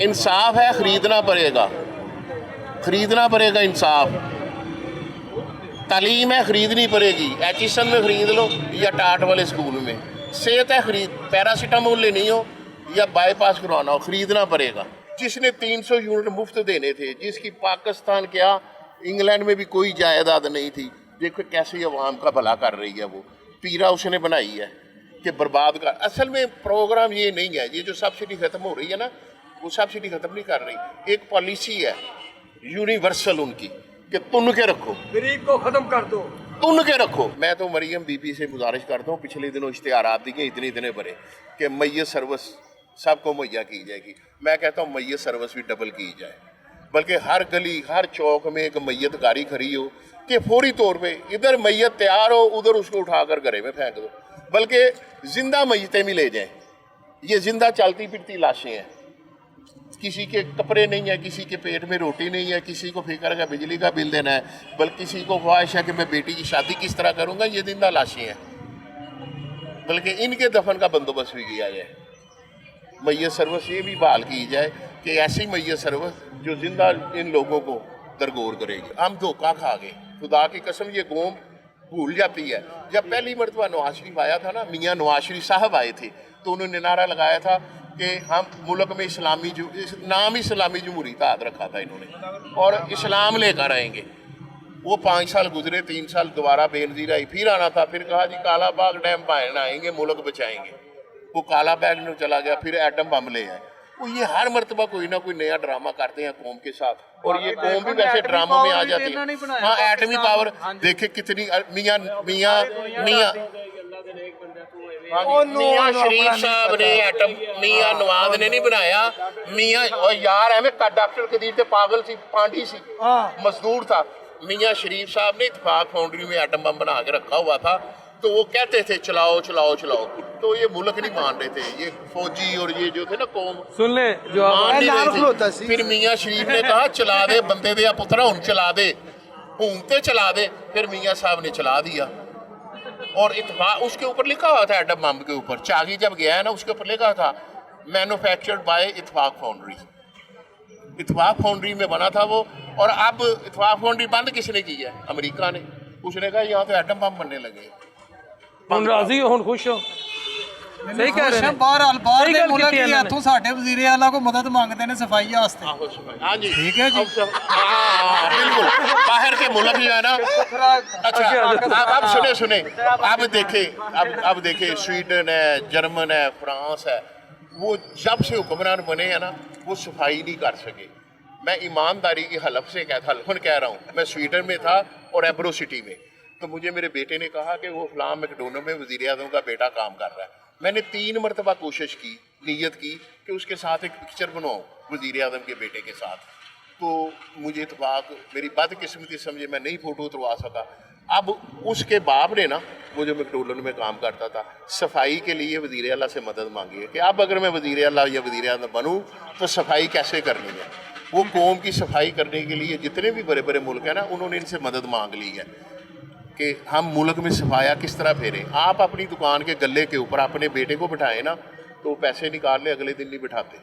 इंसाफ है खरीदना पड़ेगा इंसाफ, तालीम है खरीदनी पड़ेगी, HSN में खरीद लो या टाट वाले स्कूल में, सेहत है खरीद, पैरासीटामोल लेनी हो या बाईपास करवाना हो, खरीदना पड़ेगा। जिसने 300 यूनिट मुफ्त देने थे, जिसकी पाकिस्तान क्या इंग्लैंड में भी कोई जायदाद नहीं थी, देखो कैसे अवाम का भला कर रही है, वो पीरा उसने बनाई है कि बर्बाद कर। असल में प्रोग्राम ये नहीं है, ये जो सब्सिडी ख़त्म हो रही है ना, वो सब्सिडी ख़त्म नहीं कर रही, एक पॉलिसी है यूनिवर्सल उनकी कि तुन के रखो, गरीब को खत्म कर दो, तुन के रखो। मैं तो मरियम बीबी से गुजारिश करता हूँ, पिछले दिनों इश्तिहारात दिए इतने बड़े कि मैयत सर्विस सबको मुहैया की जाएगी। मैं कहता हूँ मैयत सर्विस भी डबल की जाए, बल्कि हर गली हर चौक में एक मैयत गाड़ी खड़ी हो कि फौरी तौर पे इधर मैयत तैयार हो, उधर उसको उठाकर घरे में फेंक दो, बल्कि जिंदा मैयतें भी ले जाएं। ये जिंदा चलती फिरती लाशें हैं, किसी के कपड़े नहीं है, किसी के पेट में रोटी नहीं है, किसी को फिक्र है बिजली का बिल देना है, बल्कि किसी को ख्वाहिश है कि मैं बेटी की शादी किस तरह करूँगा, ये जिंदा लाशें हैं। बल्कि इनके दफन का बंदोबस्त भी किया जाए, मैयत सर्विस ये भी बहाल की जाए कि ऐसी मैयत सर्विस जो जिंदा इन लोगों को दरगोर करेगी। हम धोखा खा गए, खुदा की कसम, ये कौम भूल जाती है। जब पहली मरतबा नवाज शरीफ आया था ना, मियाँ नवाज शरीफ साहब आए थे, तो उन्होंने नारा लगाया था कि हम मुल्क में इस्लामी नाम ही इस्लामी जमहूरियत याद रखा था इन्होंने, और इस्लाम लेकर आएंगे। वो 5 साल गुजरे, 3 साल दोबारा बेनजीर आई, फिर आना था, फिर कहा जी काला बाग डैम पानी आएंगे, मुल्क बचाएंगे। वो काला बैग में चला गया, फिर एटम बम ले आए। वो ये हर मरतबा कोई ना कोई नया ड्रामा करते हैं कौम के साथ, और ये कौम भी वैसे ड्रामों में आ जाती है। हाँ, एटमी पावर देखे कितनी मियाँ शरीफ साहब ने एटम, मियाँ नवाज ने नहीं बनाया, मियाँ और यार हमें डॉक्टर कदीर ते पागल सी, पांडी सी, मजदूर था। मियाँ शरीफ साहब ने इत्तेफाक फाउंड्री में एटम बम बना के रखा हुआ था, तो वो कहते थे चलाओ चलाओ चलाओ, तो ये मुल्क नहीं मान रहे थे, ये फौजी और ये जो थे ना कौम सुन ले जो मान नहीं रहे थे। फिर मियाँ शरीफ ने कहा चला दे बंदे दे पुत्रा, हुन चला दे, हुन ते चला दे। फिर मियाँ साहब ने चला दिया, और इत्तेफाक उसके ऊपर लिखा हुआ था एटम बम के ऊपर, चागी जब गया है ना उसके ऊपर लिखा था मैन्युफैक्चर्ड बाय इत्तेफाक फाउंड्री, इत्तेफाक फाउंड्री में बना था वो, और अब इत्तेफाक फाउंड्री बंद किसने की है? अमेरिका ने। उसने कहा यहाँ तो एटम बम बनने लगे हैं। ਹੁਣ ਰਾਜ਼ੀ ਹੋ, ਹੁਣ ਖੁਸ਼ ਹੋ? ਸਹੀ ਕਹਿ ਰਹੇ ਨੇ। ਬਹਰਹਾਲ ਬਾਹਰ ਸਹੀ ਦੇ ਗੱਲ ਮੁਲਕ ਕੀਤੀ ਹੀ ਇਹਨਾਂ ਨੇ। ਇੱਥੋਂ ਸਾਡੇ ਵਜ਼ੀਰ ਆਲਾ ਕੋ ਮਦਦ ਮੰਗਦੇ ਨੇ ਸਫਾਈ ਵਾਸਤੇ। हाँ जी, ठीक है जी। हाँ, बिल्कुल। बाहर के मुल्क जो है ना, अच्छा अब सुने, अब देखे स्वीडन है, जर्मन है, फ्रांस है, वो जब से हुक्मरान बने हैं ना, वो सफाई नहीं कर सके। मैं ईमानदारी की हल्फन कह रहा हूँ। मैं स्वीडन में था और एब्रो सिटी में, तो मुझे मेरे बेटे ने कहा कि वो फलां मैकडोनल्ड में वज़ीर आज़म का बेटा काम कर रहा है। मैंने 3 मरतबा कोशिश की, नीयत की कि उसके साथ एक पिक्चर बनाऊँ वज़ीर आज़म के बेटे के साथ, तो मुझे इत्तेफाक मेरी बदकिस्मती समझे मैं नहीं फ़ोटो उतरवा सका। अब उसके बाप ने ना, वो जो मैकडोनल्ड में काम करता था, सफाई के लिए वज़ीर आला से मदद मांगी है कि अब अगर मैं वज़ीर आला या वज़ीर आज़म बनूँ तो सफाई कैसे करनी है। वो कौम की सफाई करने के लिए जितने भी बड़े बड़े मुल्क हैं ना, उन्होंने इनसे मदद मांग ली है कि हम मुल्क में सफाया किस तरह फेरें। आप अपनी दुकान के गले के ऊपर अपने बेटे को बिठाएं ना, तो पैसे निकाल ले, अगले दिन नहीं बिठाते।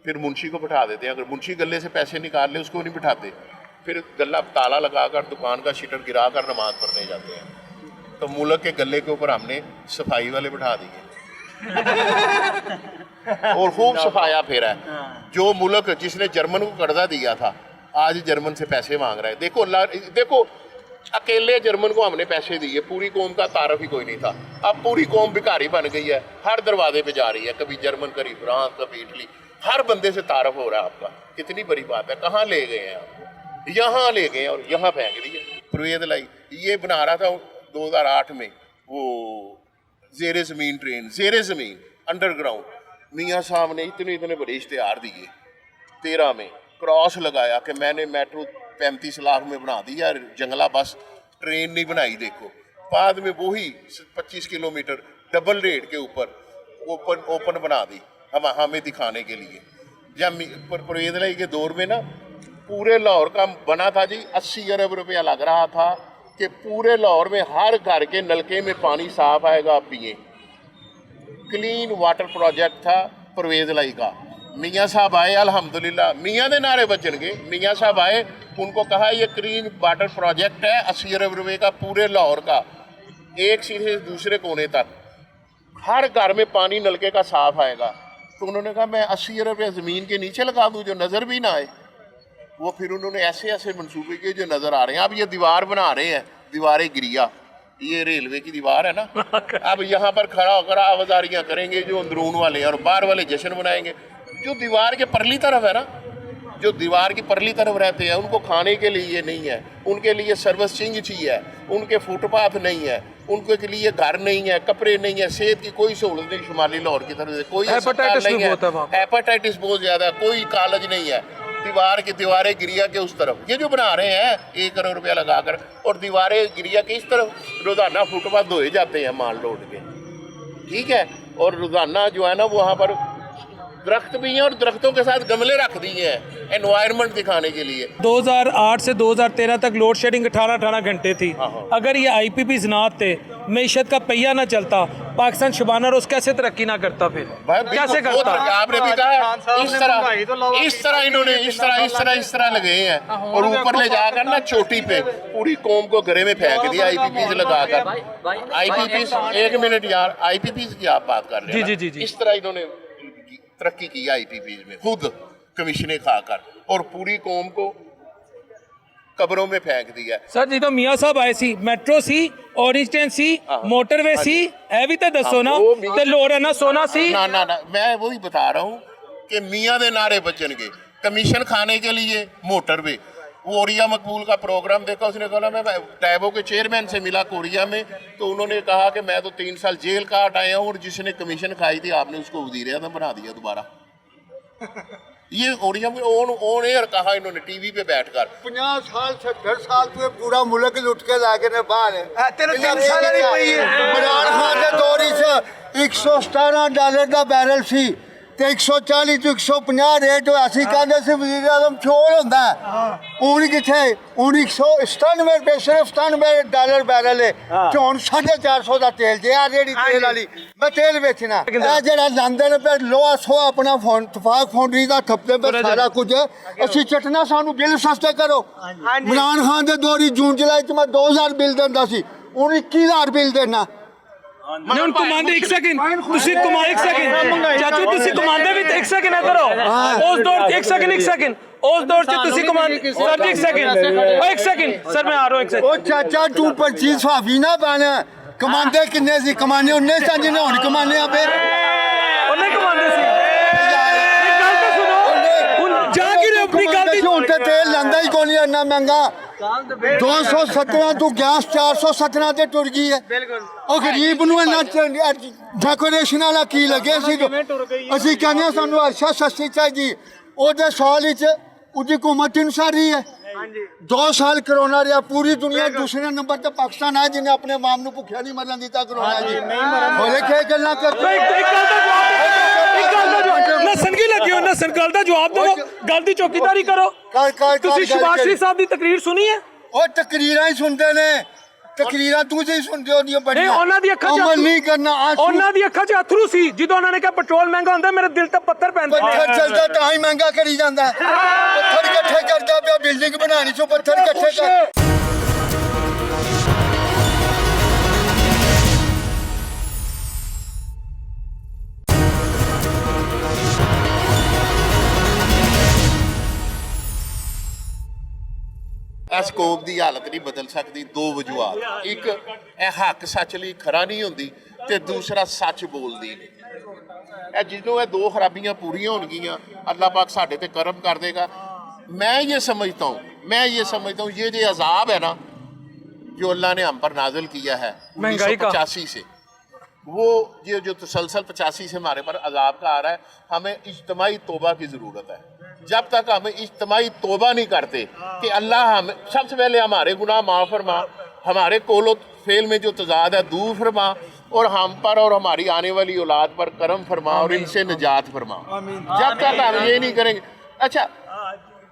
फिर मुंशी को बिठा देते हैं, अगर मुंशी गले से पैसे निकाल ले उसको नहीं बिठाते, फिर गला ताला लगाकर दुकान का शटर गिरा कर नमाज पढ़ने जाते हैं। तो मुल्क के गले के ऊपर हमने सफाई वाले बिठा दिए और खूब सफाया फेरा है। जो मुल्क जिसने जर्मन को कर्जा दिया था, आज जर्मन से पैसे मांग रहा है। देखो अल्लाह, देखो अकेले जर्मन को हमने पैसे दिए, पूरी कौम का तारफ ही कोई नहीं था। अब पूरी कौम भिखारी बन गई है, हर दरवाजे पे जा रही है, कभी जर्मन, कभी फ्रांस, कभी इटली, हर बंदे से तारफ हो रहा है आपका। कितनी बड़ी बात है। कहाँ ले गए हैं आपको? यहाँ ले गए और यहाँ फेंक दिए। परवेज लाई ये बना रहा था 2008 में, वो ज़ेरे ज़मीन ट्रेन, ज़ेरे ज़मीन अंडरग्राउंड, मियाँ साहब ने इतने बड़े इश्तेहार दिए। 13 में क्रॉस लगाया कि मैंने मेट्रो 35 लाख में बना दी यार, जंगला बस ट्रेन नहीं बनाई। देखो बाद में वही 25 किलोमीटर डबल रेट के ऊपर ओपन बना दी हमें दिखाने के लिए। जब परवेज लाई के दौर में ना, पूरे लाहौर का बना था जी, 80 अरब रुपया लग रहा था कि पूरे लाहौर में हर घर के नलके में पानी साफ आएगा, आप पिए। क्लीन वाटर प्रोजेक्ट था परवेज लाई का। मियाँ साहब आए, अल्हम्दुलिल्लाह मियाँ दे नारे बचनगे। मियाँ साहब आए, उनको कहा ये क्लीन वाटर प्रोजेक्ट है 80 अरब रुपये का, पूरे लाहौर का, एक सिरे से दूसरे कोने तक हर घर में पानी नलके का साफ आएगा। तो उन्होंने कहा मैं 80 अरब रुपये ज़मीन के नीचे लगा दूँ जो नज़र भी ना आए। वो फिर उन्होंने ऐसे ऐसे मंसूबे किए जो नज़र आ रहे हैं। अब ये दीवार बना रहे हैं, दीवारें गिरिया, ये रेलवे की दीवार है ना, अब यहाँ पर खड़ा होकर आवाजारियाँ करेंगे जो अंदरून वाले, और बाहर वाले जश्न बनाएंगे। जो दीवार के परली तरफ है ना, जो दीवार की परली तरफ रहते हैं, उनको खाने के लिए नहीं है, उनके लिए सर्विसिंग चाहिए, उनके फुटपाथ नहीं है, उनके के लिए घर नहीं है, कपड़े नहीं है, सेहत की कोई सहूलत नहीं शुमाली लाहौर की तरफ से, कोई अस्पताल नहीं है, हेपेटाइटिस बहुत ज़्यादा, कोई कॉलेज नहीं है। दीवार की दीवारें गिरिया के उस तरफ ये जो बना रहे हैं 1 करोड़ रुपया लगाकर, और दीवारें गिरिया के इस तरफ रोज़ाना फुटपाथ धोए जाते हैं माल लोड के, ठीक है। और रोज़ाना जो है ना वहाँ पर दरख्त भी हैं, और दरख्तों के साथ गमले रख दिए हैं एनवायरनमेंट दिखाने के लिए। 2008 से 2013 तक लोड शेडिंग 18 घंटे थी। अगर ये IPPs ना थे, मैशत का पहिया ना चलता, पाकिस्तान शबाना रोज कैसे तरक्की ना करता? फिर कैसे करता? आपने भी कहा इस तरह इन्होंने इस तरह लगे हैं, और ऊपर ले जाकर ना चोटी पे पूरी कौम को घरे में फेंक दिया IPPs लगाकर। IPPs 1 मिनट यार, IPPs की आप बात कर रहे हैं जी। इस तरह इन्होंने तरक्की की IPPs में, खुद कमीशनें खाकर, और पूरी कौम को कब्रों में फेंक दिया। सर जी तो मियाँ साहब आए सी, मेट्रो सी, ऑरेंज ट्रेन सी, मोटरवे सी, है भी तो दसो ना, ते लोड है ना सोना सी। ना मैं वही बता रहा हूँ कि मियाँ दे नारे बचनगे। कमीशन खाने के लिए मोटरवे, वो ओरिया मकबूल का प्रोग्राम देखा, उसने कहा मैं टैबो के चेयरमैन से मिला कोरिया में, तो उन्होंने कहा कि मैं तो 3 साल जेल काट आया हूँ, और जिसने कमीशन खाई थी आपने उसको वज़ीर आज़म बना दिया दोबारा। ये ओरिया में ऑन एयर कहा इन्होंने टीवी पे बैठकर। 50 साल 70 साल तो पूरा मुल्क लुट के लाके ने बाहर है। तेरे 3 साल नहीं पई है। इमरान खान के दौर 'ਚ $117 ਦਾ ਬੈਰਲ ਸੀ, ਤੇ 140 ਤੋਂ 150 ਰੇਟ ਹੋਇਆ ਸੀ ਕਹਿੰਦੇ ਸੀ ਵਜ਼ੀਰ ਆਜ਼ਮ ਚੋਰ ਹੁੰਦਾ ਹੁਣ ਕਿੱਥੇ ਹੁਣ 197 ਰੁਪਏ ਸਿਰਫ $97 ਬੈਰਲ ਹੈ ਤੇ ਹੁਣ 450 ਦਾ ਤੇਲ ਜੇ ਆ ਰੇੜੀ ਤੇਲ ਵਾਲੀ ਮੈਂ ਤੇਲ ਵੇਚਣਾ ਇਹ ਜਿਹੜਾ ਲੰਡਨ ਪੇ ਲੋਹਾ ਸੋ ਆਪਣਾ ਤਫਾਕ ਫੌਂਡਰੀ ਦਾ ਥੱਪੇ ਪੇ ਸਾਰਾ ਕੁਝ ਅਸੀਂ ਚਟਨਾ ਸਾਨੂੰ ਬਿੱਲ ਸਸਤੇ ਕਰੋ ਇਮਰਾਨ ਖਾਨ ਦੇ ਦੌਰੀ ਜੂਨ ਜੁਲਾਈ ਚ ਮੈਂ 2000 ਬਿੱਲ ਦਿੰਦਾ ਸੀ ਹੁਣ 21000 ਬਿੱਲ ਦੇਣਾ नहीं उन कमांडे एक सेकंड तुसी कमा एक सेकंड चाचू तुसी कमांडे भी एक सेकंड इधर आओ उस दौर एक सेकंड उस दौर से तुसी कमांडे सर जी एक सेकंड सर मैं आ रहा हूं एक ਉਹ सेकंड ਚਾਚਾ ਤੂੰ 25 ਹਾਫੀ ਨਾ ਬਣ ਕਮਾਂਦੇ ਕਿੰਨੇ ਸੀ ਕਮਾਨੇ ਉਹਨੇ ਸਾਂਝੇ ਨੇ ਹੁਣ ਕਮਾਨੇ ਆ ਫੇਰ ਉਹਨੇ ਕਮਾਂਡੇ ਸੀ ਇੱਕ ਗੱਲ ਤਾਂ ਸੁਣੋ ਹੁਣ ਜਾ ਕੇ ਰੇ ਆਪਣੀ ਗੱਲ ਦੀ ਹੁਣ ਤੇ ਤੇਲ ਲੈਂਦਾ ਹੀ ਕੋਈ ਨਹੀਂ ਇੰਨਾ ਮਹਿੰਗਾ 217 ਤੋਂ ਗੈਸ 417 ਤੇ ਟੁਰ ਗਈ ਹੈ ਉਹ ਗਰੀਬ ਨੂੰ ਇੰਨਾ ਡੈਕੋਰੇਸ਼ਨ ਵਾਲਾ ਕੀ ਲੱਗੇ ਸੀ ਅਸੀਂ ਕਹਿੰਦੇ ਹਾਂ ਸਾਨੂੰ ਅਰਸ਼ਾ ਸਸਤੀ ਚਾਹੀਦੀ ਉਹਦੇ ਸਾਲ ਵਿੱਚ ਉਹਦੀ ਹਕੂਮਤ ਇਨਸਾਰ ਰਹੀ ਹੈ 2 ਸਾਲ ਕਰੋਨਾ ਰਿਹਾ ਪੂਰੀ ਦੁਨੀਆ ਦੂਸਰੇ ਨੰਬਰ ਤੇ ਪਾਕਿਸਤਾਨ ਹੈ ਜਿਹਨੇ ਆਪਣੇ ਮਾਮ ਨੂੰ ਭੁੱਖਿਆ ਨਹੀਂ ਮਰਨ ਦਿੱਤਾ ਕਰੋਨਾ ਜੀ ਹੋਲੇ ਕੀ ਗੱਲਾਂ ਕਰਦੇ ਇੱਕ ਗੱਲ ਦਾ ਜਵਾਬ ਨਸਨ ਕੀ ਲੱਗੀ ਹੋ ਨਸਨ ਗੱਲ ਦਾ ਜਵਾਬ ਦਿਓ ਗੱਲ ਦੀ ਚੌਕੀਦਾਰੀ ਕਰੋ ਤੁਸੀਂ ਸ਼ਬਾਸ਼ ਸ਼ਰੀਫ ਸਾਹਿਬ ਦੀ ਤਕਰੀਰ ਸੁਣੀ ਹੈ ਉਹ ਤਕਰੀਰਾਂ ਹੀ ਸੁਣਦੇ ਨੇ ਤਕਰੀਰਾਂ ਤੁਸੀਂ ਸੁਣਦੇ ਹੋ ਦੀਆਂ ਬੜੀਆਂ ਨਹੀਂ ਉਹਨਾਂ ਦੀ ਅੱਖਾਂ 'ਚ ਅਮਲ ਨਹੀਂ ਕਰਨਾ ਉਹਨਾਂ ਦੀ ਅੱਖਾਂ 'ਚ ਅਥਰੂ ਸੀ ਜਦੋਂ ਉਹਨਾਂ ਨੇ ਕਿਹਾ ਪੈਟਰੋਲ ਮਹਿੰਗਾ ਹੁੰਦਾ ਮੇਰੇ ਦਿਲ ਤੇ ਪੱਥਰ ਪੈਂਦੇ ਪੱਥਰ ਚੱਲਦਾ ਤਾਂ ਹੀ ਮਹਿੰਗਾ ਕਰੀ ਜਾਂਦਾ ਪੱਥਰ ਇਕੱਠੇ ਕਰਦਾ ਪਿਆ ਬਿਲਡਿੰਗ ਬਣਾਣੀ ਸੋ ਪੱਥਰ ਇਕੱਠੇ ਕਰ ਇਸ ਕੌਮ ਦੀ ਹਾਲਤ ਨਹੀਂ ਬਦਲ ਸਕਦੀ ਦੋ ਵਜੂਹਾਤ ਇੱਕ ਇਹ ਹੱਕ ਸੱਚ ਲਈ ਖਰਾ ਨਹੀਂ ਹੁੰਦੀ ਤੇ ਦੂਸਰਾ ਸੱਚ ਬੋਲਦੀ ਨਹੀਂ ਇਹ ਜਿਹਨੂੰ ਇਹ ਦੋ ਖਰਾਬੀਆਂ ਪੂਰੀਆਂ ਹੋਣਗੀਆਂ ਅੱਲਾਹ ਪਾਕ ਸਾਡੇ ਤੇ ਕਰਮ ਕਰ देगा मैं ये समझता हूँ ये जो अजाब है ना जो अल्लाह ने हम पर नाजिल किया है 1985 से वो ये जो तसलसल 85 से हमारे पर अजाब का आ रहा है हमें इज्तमाई तौबा की ज़रूरत है जब तक हम इज्तमाई तौबा नहीं करते कि अल्लाह हम सबसे पहले हमारे गुनाह माफ़ फरमा हमारे कोलो फेल में जो तजाद है दूर फरमा और हम पर और हमारी आने वाली औलाद पर करम फरमा और इनसे निजात फरमा जब तक हम ये नहीं करेंगे अच्छा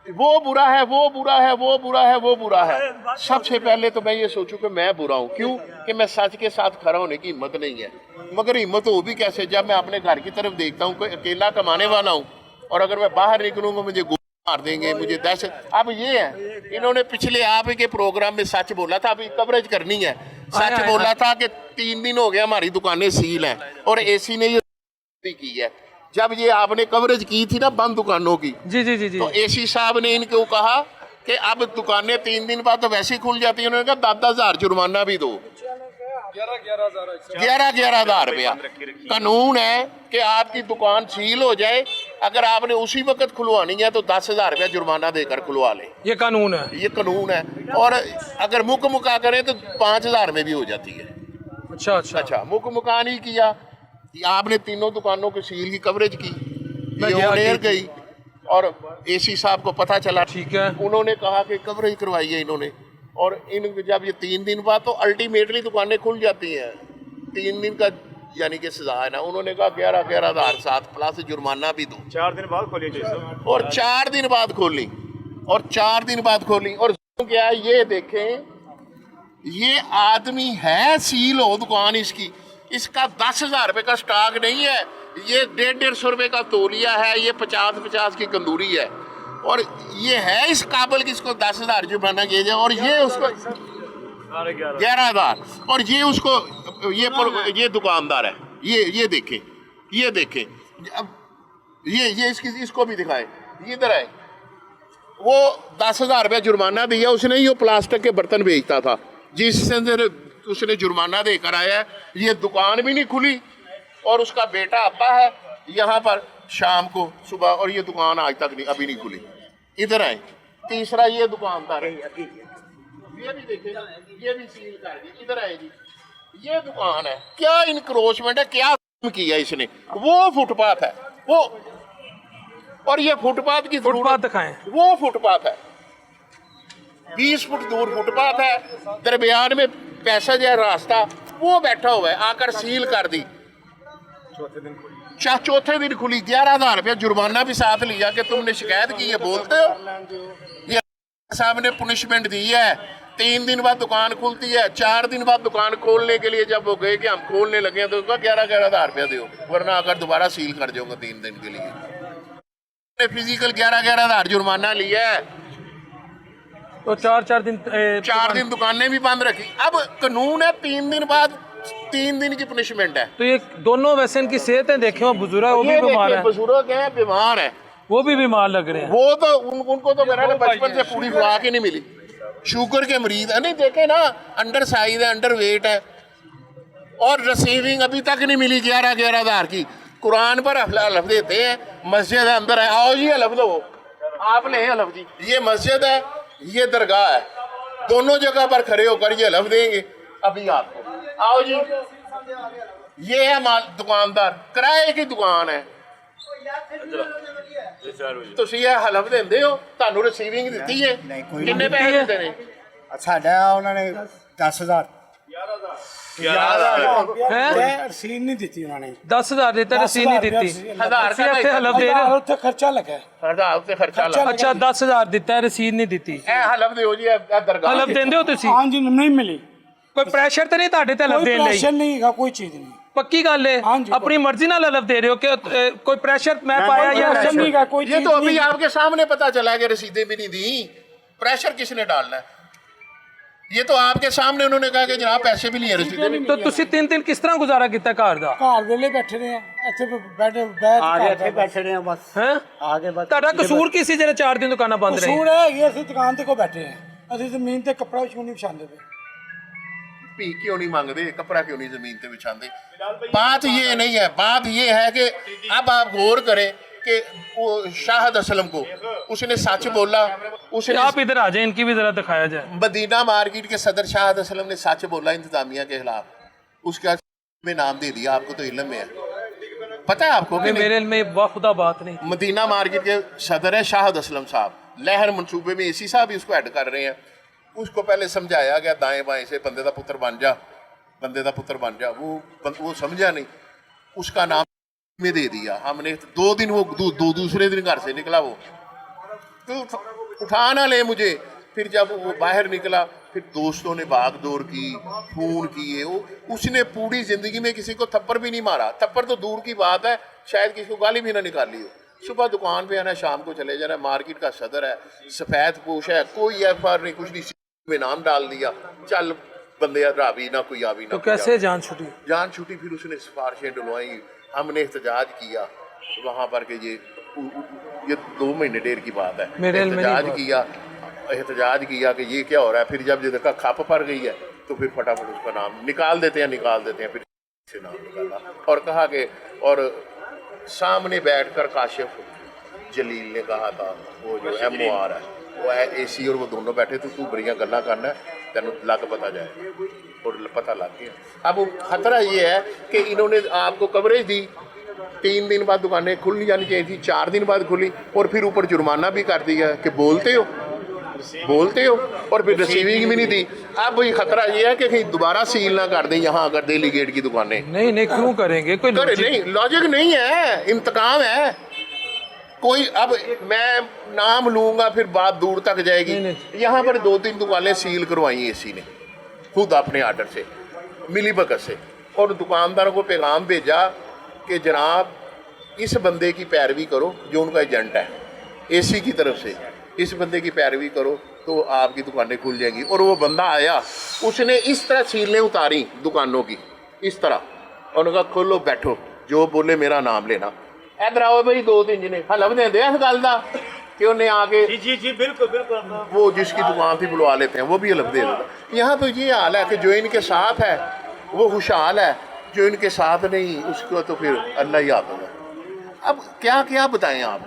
वो बुरा है वो बुरा है वो बुरा है वो बुरा है सबसे पहले तो मैं ये सोचूं कि मैं बुरा हूँ क्यों कि मैं सच के साथ खड़ा होने की हिम्मत नहीं है मगर हिम्मत हो भी कैसे जब मैं अपने घर की तरफ देखता हूँ कोई अकेला कमाने वाला हूँ और अगर मैं बाहर निकलूंगा मुझे मार देंगे मुझे दहशत अब ये है इन्होंने पिछले आप के प्रोग्राम में सच बोला था अभी कवरेज करनी है सच बोला था कि 3 दिन हो गया हमारी दुकानें सील हैं और एसी ने ये की है जब ये आपने कवरेज की थी ना बंद दुकानों की जी तो एसी साहब ने इनको कहा कि अब दुकानें 3 दिन बाद तो वैसे ही खुल जाती हैं उन्होंने कहा 10,000 जुर्माना भी दो 11,000 रुपया कानून है कि आपकी दुकान सील हो जाए अगर आपने उसी वक्त खुलवानी है तो 10,000 रुपया जुर्माना देकर खुलवा ले ये कानून है ये कानून है और अगर मुका करें तो 5,000 में भी हो जाती है अच्छा मुका नहीं किया आपने तीनों दुकानों की सील की कवरेज की ये ऑन गई और एसी साहब को पता चला ठीक है उन्होंने कहा कि कवरेज करवाई है इन्होंने और इन जब ये 3 दिन बाद तो अल्टीमेटली दुकानें खुल जाती हैं 3 दिन का यानी कि सजा है ना उन्होंने कहा 11,000 साथ प्लस जुर्माना भी दो 4 दिन बाद खोली और 4 दिन बाद खोली और क्या ये देखें ये आदमी है सील हो दुकान इसकी इसका 10,000 रुपये का स्टॉक नहीं है ये 150 रुपये का तौलिया है ये 50 की कंदूरी है और ये है इस काबिल कि इसको 10,000 जुर्माना किया जाए और ये उसको 11,000 और ये उसको ये दुकानदार है ये देखें अब ये इसको भी दिखाएं इधर आए वो 10,000 रुपया जुर्माना दिया उसने ये प्लास्टिक के बर्तन बेचता था जिससे उसने जुर्माना देकर आया है ये दुकान भी नहीं खुली और उसका बेटा आता है यहाँ पर शाम को सुबह और ये दुकान आज तक नहीं अभी नहीं खुली इधर आए तीसरा ये दुकानदार है ये भी देखें ये भी सील कर दी इधर आए जी ये दुकान है क्या इनक्रोचमेंट है क्या किया इसने वो फुटपाथ है वो और ये फुटपाथ की फुटपाथ दिखाएं वो फुटपाथ है 20 फुट दूर फुटपाथ है दरमियान में पैसेज है रास्ता वो बैठा हुआ है आकर सील कर दी चौथे दिन खुली, 11,000 रुपया जुर्माना भी साथ लिया कि तुमने शिकायत की है, बोलते हो। ये साहब ने पुनिशमेंट दी है। 3 दिन बाद दुकान खुलती है, 4 दिन बाद दुकान खोलने के लिए जब वो गए कि हम खोलने लगे हैं, तो उसका 11,000 रुपया दो, वरना अगर दोबारा सील कर जाऊंगा 3 दिन के लिए। फिजिकल 11,000 जुर्माना लिया है। तो 4 दिन 4 दिन दुकानें भी बंद रखी। अब कानून है 3 दिन बाद 3 दिन की पनिशमेंट है। तो ये दोनों वैसे इनकी सेहतें देखें, वो बुजुर्ग है, वो भी बीमार है, बुजुर्ग है, बीमार है, वो भी बीमार लग रहे हैं। वो तो उनको तो मेरा बचपन से पूरी खुराक ही नहीं मिली। शुगर के मरीज है, नहीं देखे ना, अंडर साइज है, अंडर वेट है, और रिसीविंग अभी तक नहीं मिली 11,000 की। कुरान पर हलफ देते हैं, मस्जिद है अंदर है, आओ जी हलफ दो, आप ले हलफ जी। ये मस्जिद है, ये दरगाह है, दोनों जगह पर खड़े होकर ये हलफ देंगे अभी आपको। आओ जी, ये है माल दुकानदार, किराए की दुकान है, ਤੁਸੀਂ ਇਹ ਹਲਫ ਦਿੰਦੇ ਹੋ, ਤੁਹਾਨੂੰ ਰਿਸੀਵਿੰਗ ਦਿੱਤੀ ਹੈ, ਕਿੰਨੇ ਪੈਸੇ ਦਿੱਤੇ ਨੇ? ਸਾਡਾ ਉਹਨਾਂ ਨੇ 10,000 हैं? रसीद नहीं दी थी उन्होंने। 10,000 देता, रसीद नहीं दी। 1000 ਅਸੀਂ ਇੱਥੇ ਹਲਫ ਦੇ ਰਹੇ। ਉੱਥੇ ਖਰਚਾ ਲੱਗਾ। ਹਜ਼ਾਰ ਉੱਤੇ ਖਰਚਾ ਲੱਗਾ। ਅੱਛਾ 10,000 ਦਿੱਤਾ, ਰਸੀਦ ਨਹੀਂ ਦਿੱਤੀ। ਇਹ ਹਲਫ ਦਿਓ ਜੀ, ਇਹ ਦਰਗਾਹ ਹਲਫ ਦਿੰਦੇ ਹੋ ਤੁਸੀਂ? हाँ जी, नहीं मिली। ਕੋਈ ਪ੍ਰੈਸ਼ਰ ਤਾਂ ਨਹੀਂ ਤੁਹਾਡੇ ਤੇ ਹਲਫ कोई ਦੇਣ ਲਈ? प्रेशर नहीं है, कोई चीज नहीं। ਪੱਕੀ ਗੱਲ ਹੈ, हाँ जी। ਆਪਣੀ ਮਰਜ਼ੀ ਨਾਲ ਹਲਫ ਦੇ ਰਹੇ ਹੋ ਕਿ ਕੋਈ ਪ੍ਰੈਸ਼ਰ ਮੈਂ ਪਾਇਆ ਜਾਂ प्रेशर नहीं नहीं? है, कोई ये चीज तो अभी नहीं। आपके सामने पता चला कि रसीदें भी नहीं दी, प्रेशर किसने डालना है? ये तो आपके सामने उन्होंने कहा कि जनाब पैसे भी नहीं है, रसीदें भी तो ਤੁਸੀਂ 3 ਦਿਨ ਕਿਸ ਤਰ੍ਹਾਂ ਗੁਜ਼ਾਰਾ ਕੀਤਾ ਘਰ ਦਾ? ਘਰ ਵੇਲੇ ਬੈਠੇ ਰਹੇ ਆ, ਇੱਥੇ ਬੈਠ ਇੱਥੇ ਬੈਠੇ ਰਹੇ ਆ ਬਸ ਹੈ ਆਗੇ ਬਸ ਤੁਹਾਡਾ ਕਸੂਰ ਕੀ ਸੀ ਜਿਹੜੇ 4 ਦਿਨ ਦੁਕਾਨਾਂ ਬੰਦ ਰਹੀਆਂ? ਕਸੂਰ ਹੈ ਕਿ ਅਸੀਂ ਦੁਕਾਨ ਤੇ ਕੋ ਬੈਠੇ ਆ, ਅਸੀਂ ਜ਼ਮੀਨ ਤੇ ਕੱਪੜਾ ਵਿਛਾਉਣ ਨਹੀਂ ਵਿਛਾਉਂਦੇ ਪਏ। भी क्यों नहीं मांगते, कपड़ा क्यों नहीं जमीन पे बिछाते? बात ये नहीं है, बात ये है कि अब आप गौर करें कि वो शाहद असलम को उसने सच बोला, उसने आप इधर आ जाए, इनकी भी जरा दिखाया जाए। मदीना मार्केट के सदर शाहद असलम ने सच बोला इंतजामिया के खिलाफ, उसका में नाम दे दिया, आपको तो इल्म में है, पता है आपको कि नहीं? मेरे में बाखुदा बात नहीं। मदीना मार्केट के सदर है शाहद असलम साहब, लहर मंसूबे में एसी साहब ही उसको हेड कर रहे हैं। उसको पहले समझाया गया दाएं बाएं से, बंदे का पुत्र बन जा, बंदे का पुत्र बन जा, वो समझा नहीं, उसका नाम में दे दिया हमने। 2 दिन वो दूसरे दिन घर से निकला, वो तो उठा ना ले मुझे। फिर जब वो बाहर निकला, फिर दोस्तों ने भाग दौड़ की, फोन किए, वो उसने पूरी ज़िंदगी में किसी को थप्पड़ भी नहीं मारा। थप्पड़ तो दूर की बात है, शायद किसी को गाली भी ना निकाली हो। सुबह दुकान पे आना, शाम को चले जाना, मार्केट का सदर है, सफ़ेद पोश है, कोई एफआईआर नहीं, कुछ नहीं, में नाम डाल दिया, चल बंदे रावी ना कोई आवी ना। तो कैसे जान छुटी? जान छुटी। फिर उसने सिफारिशें डलवाई, हमने एहतजाज किया वहाँ पर कि ये 2 महीने डेढ़ की बात है, एहतजाज किया कि ये क्या हो रहा है। फिर जब देखा खप पड़ गई है, तो फिर फटाफट उसका नाम निकाल देते हैं। फिर से नाम निकाला और कहा कि, और सामने बैठकर काशिफ जलील ने कहा था, वो जो MOR है, वो है AC, और वो दोनों बैठे थे, तू बड़ियाँ गल्ला करना है, तेन लग पता जाए, और पता लग गया। अब खतरा ये है कि इन्होंने आपको कवरेज दी, 3 दिन बाद दुकानें खुलनी जानी चाहिए थी, 4 दिन बाद खुली, और फिर ऊपर जुर्माना भी कर दिया कि बोलते हो, और फिर रिसीविंग भी नहीं दी। अब ये खतरा ये है कि कहीं दोबारा सील ना कर दें यहाँ अगर दिल्ली गेट की दुकानें। नहीं क्यों करेंगे? कोई नहीं, लॉजिक नहीं है, इंतकाम है कोई। अब मैं नाम लूंगा, फिर बात दूर तक जाएगी। यहाँ पर 2-3 दुकानें सील करवाई AC ने खुद अपने आर्डर से, मिली भगत से, और दुकानदारों को पैगाम भेजा कि जनाब इस बंदे की पैरवी करो जो उनका एजेंट है, AC की तरफ से इस बंदे की पैरवी करो तो आपकी दुकानें खुल जाएंगी। और वो बंदा आया, उसने इस तरह सीलें उतारी दुकानों की, इस तरह, और उनका खोलो बैठो, जो बोले मेरा नाम लेना। इधर आओ भाई, 2-3 जने हलफ देंदे इस गल दा कि उन्हें आके जी बिल्कुल वो जिसकी दुकान थी बुलवा लेते हैं, वो भी हलफ दे देता। यहाँ तो ये हाल है कि जो इनके साथ है वो खुशहाल है, जो इनके साथ नहीं उसको तो फिर अल्लाह ही आता है। अब क्या बताएं आप,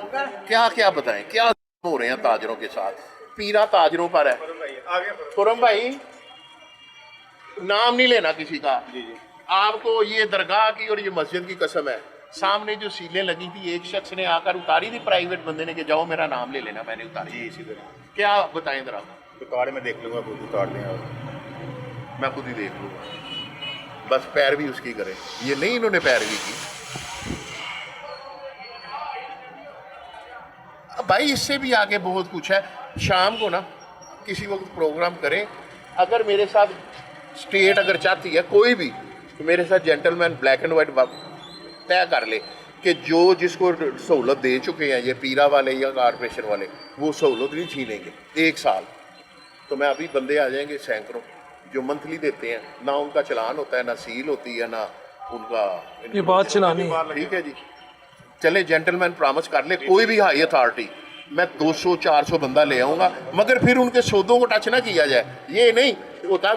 क्या बताएं, क्या हो रहे हैं ताजरों के साथ? पीरा ताजरों पर है। खुरम भाई, नाम नहीं लेना किसी का, आपको ये दरगाह की और ये मस्जिद की कसम है, सामने जो सीलें लगी थी एक शख्स ने आकर उतारी थी, प्राइवेट बंदे ने कि जाओ मेरा नाम ले लेना, मैंने उतारी। इसी तरह क्या बताएं जरा? रिकॉर्ड में देख लूँगा, खुद उतार दें, मैं खुद ही देख लूँगा, बस पैरवी उसकी करे। ये नहीं इन्होंने पैरवी की, भाई इससे भी आगे बहुत कुछ है। शाम को ना किसी वक्त प्रोग्राम करें, अगर मेरे साथ स्टेट अगर चाहती है कोई भी, तो मेरे साथ जेंटलमैन ब्लैक एंड वाइट तय कर ले कि जो जिसको सहूलत दे चुके हैं ये पीरा वाले या कॉरपोरेशन वाले, वो सहूलत नहीं छीनेंगे 1 साल। तो मैं अभी बंदे आ जाएंगे सैकड़ों जो मंथली देते हैं, ना उनका चलान होता है, ना सील होती है, ना उनका ये बात चलानी। ठीक है जी, चले जेंटलमैन प्रॉमिस कर ले, कोई भी हाई अथॉरिटी मैं 200-400 बंदा ले आऊँगा, मगर फिर उनके सौदों को टच ना किया जाए। ये नहीं होता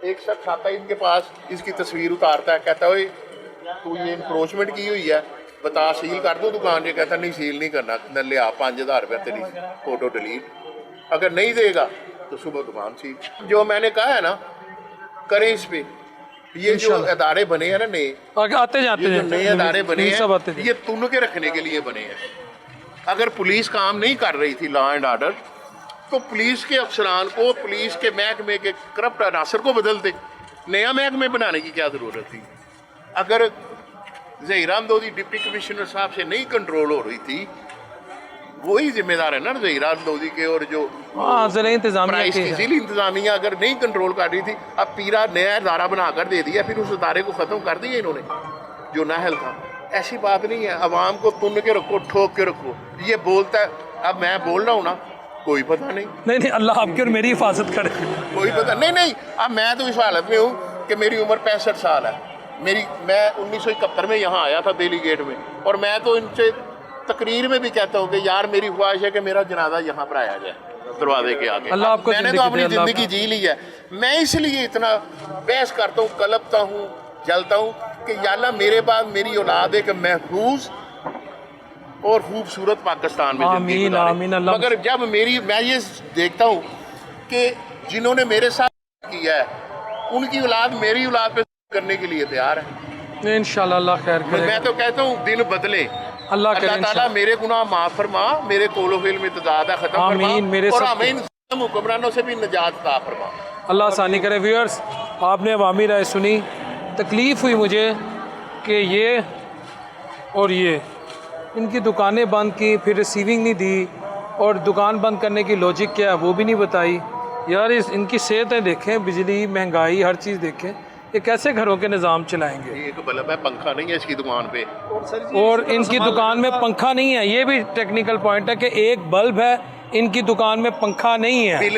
एक शख्स आता है इनके पास, इसकी तस्वीर उतारता है, कहता है तू ये इंक्रोचमेंट की हुई है, बता सील कर दो दुकान। ये कहता नहीं सील नहीं करना, न लिया 5000 रुपये तेरी फोटो डिलीट, अगर नहीं देगा तो सुबह दुकान सील। जो मैंने कहा है ना करें इस पे, ये जो अदारे बने हैं ना नए, आते जाते ये जो हैं नए अदारे बने सब आते हैं, ये तुन के रखने के लिए बने हैं। अगर पुलिस काम नहीं कर रही थी लॉ एंड ऑर्डर, तो पुलिस के अफसरान को, पुलिस के महकमे के करप्ट अनासर को बदल दे, नया महकमे बनाने की क्या ज़रूरत थी। अगर ज़हीरा अंदोदी डिप्टी कमिश्नर साहब से नहीं कंट्रोल हो रही थी, वही जिम्मेदार है ना ज़हीरा अंदोदी के, और जो ज़िला इंतजामिया प्राइस की ज़िला इंतजामिया अगर नहीं कंट्रोल कर रही थी, अब पीरा नया अदारा बनाकर दे दिया, फिर उस अदारे को ख़त्म कर दिया इन्होंने जो नाहल था। ऐसी बात नहीं है, अवाम को तुन के रखो, ठोक के रखो। ये बोलता है, अब मैं बोल रहा हूँ ना, कोई पता नहीं। नहीं अल्लाह आपकी और मेरी हिफाजत करे। कोई पता नहीं। अब मैं तो इस हालत में हूँ कि मेरी उम्र 65 साल है। मैं 1971 में यहाँ आया था दिल्ली गेट में, और मैं तो इनसे तकरीर में भी कहता हूँ कि यार मेरी ख्वाहिश है कि मेरा जनाजा यहाँ पर आया जाए दरवाजे के आगे। अल्लाह आपको मैंने तो अपनी ज़िंदगी जी ली है, मैं इसलिए इतना बहस करता हूँ, कलपता हूँ, जलता हूँ कि या अल्लाह मेरे बाद मेरी औलाद एक महफूज और खूबसूरत पाकिस्तान में जिंदगी गुजारे। मगर जब मैं ये देखता हूँ कि जिन्होंने मेरे साथ किया है, उनकी औलाद मेरी औलाद पे करने के लिए तैयार है। इंशाल्लाह अल्लाह खैर करे। मैं तो कहता हूँ दिन बदले, अल्लाह ताला मेरे गुनाह माफ फरमा, मेरे कोलो फिल में तजाद खत्म फरमा, और हमें इन हुक्मरानों से भी निजात अता फरमा। अल्लाह आसानी करे। व्यूअर्स, आपने अवामी राय सुनी। तकलीफ़ हुई मुझे कि ये और ये इनकी दुकानें बंद की, फिर रिसीविंग नहीं दी, और दुकान बंद करने की लॉजिक क्या है वो भी नहीं बताई। यार इनकी सेहतें देखें, बिजली, महंगाई, हर चीज़ देखें, ये कैसे घरों के निज़ाम चलाएंगे। एक बल्ब है, पंखा नहीं है इसकी दुकान पे, और इनकी दुकान में पंखा नहीं है। ये भी टेक्निकल पॉइंट है कि एक बल्ब है, इनकी दुकान में पंखा नहीं है, बिल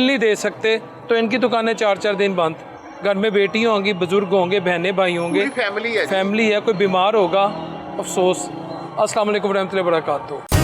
नहीं दे सकते, तो इनकी दुकानें 4-4 दिन बंद। घर में बेटियाँ होंगी, बुजुर्ग होंगे, बहनें भाई होंगे, फैमिली है, कोई बीमार होगा, अफसोस। अस्सलाम वालेकुम रहमतुल्लाहि व बरकातहू।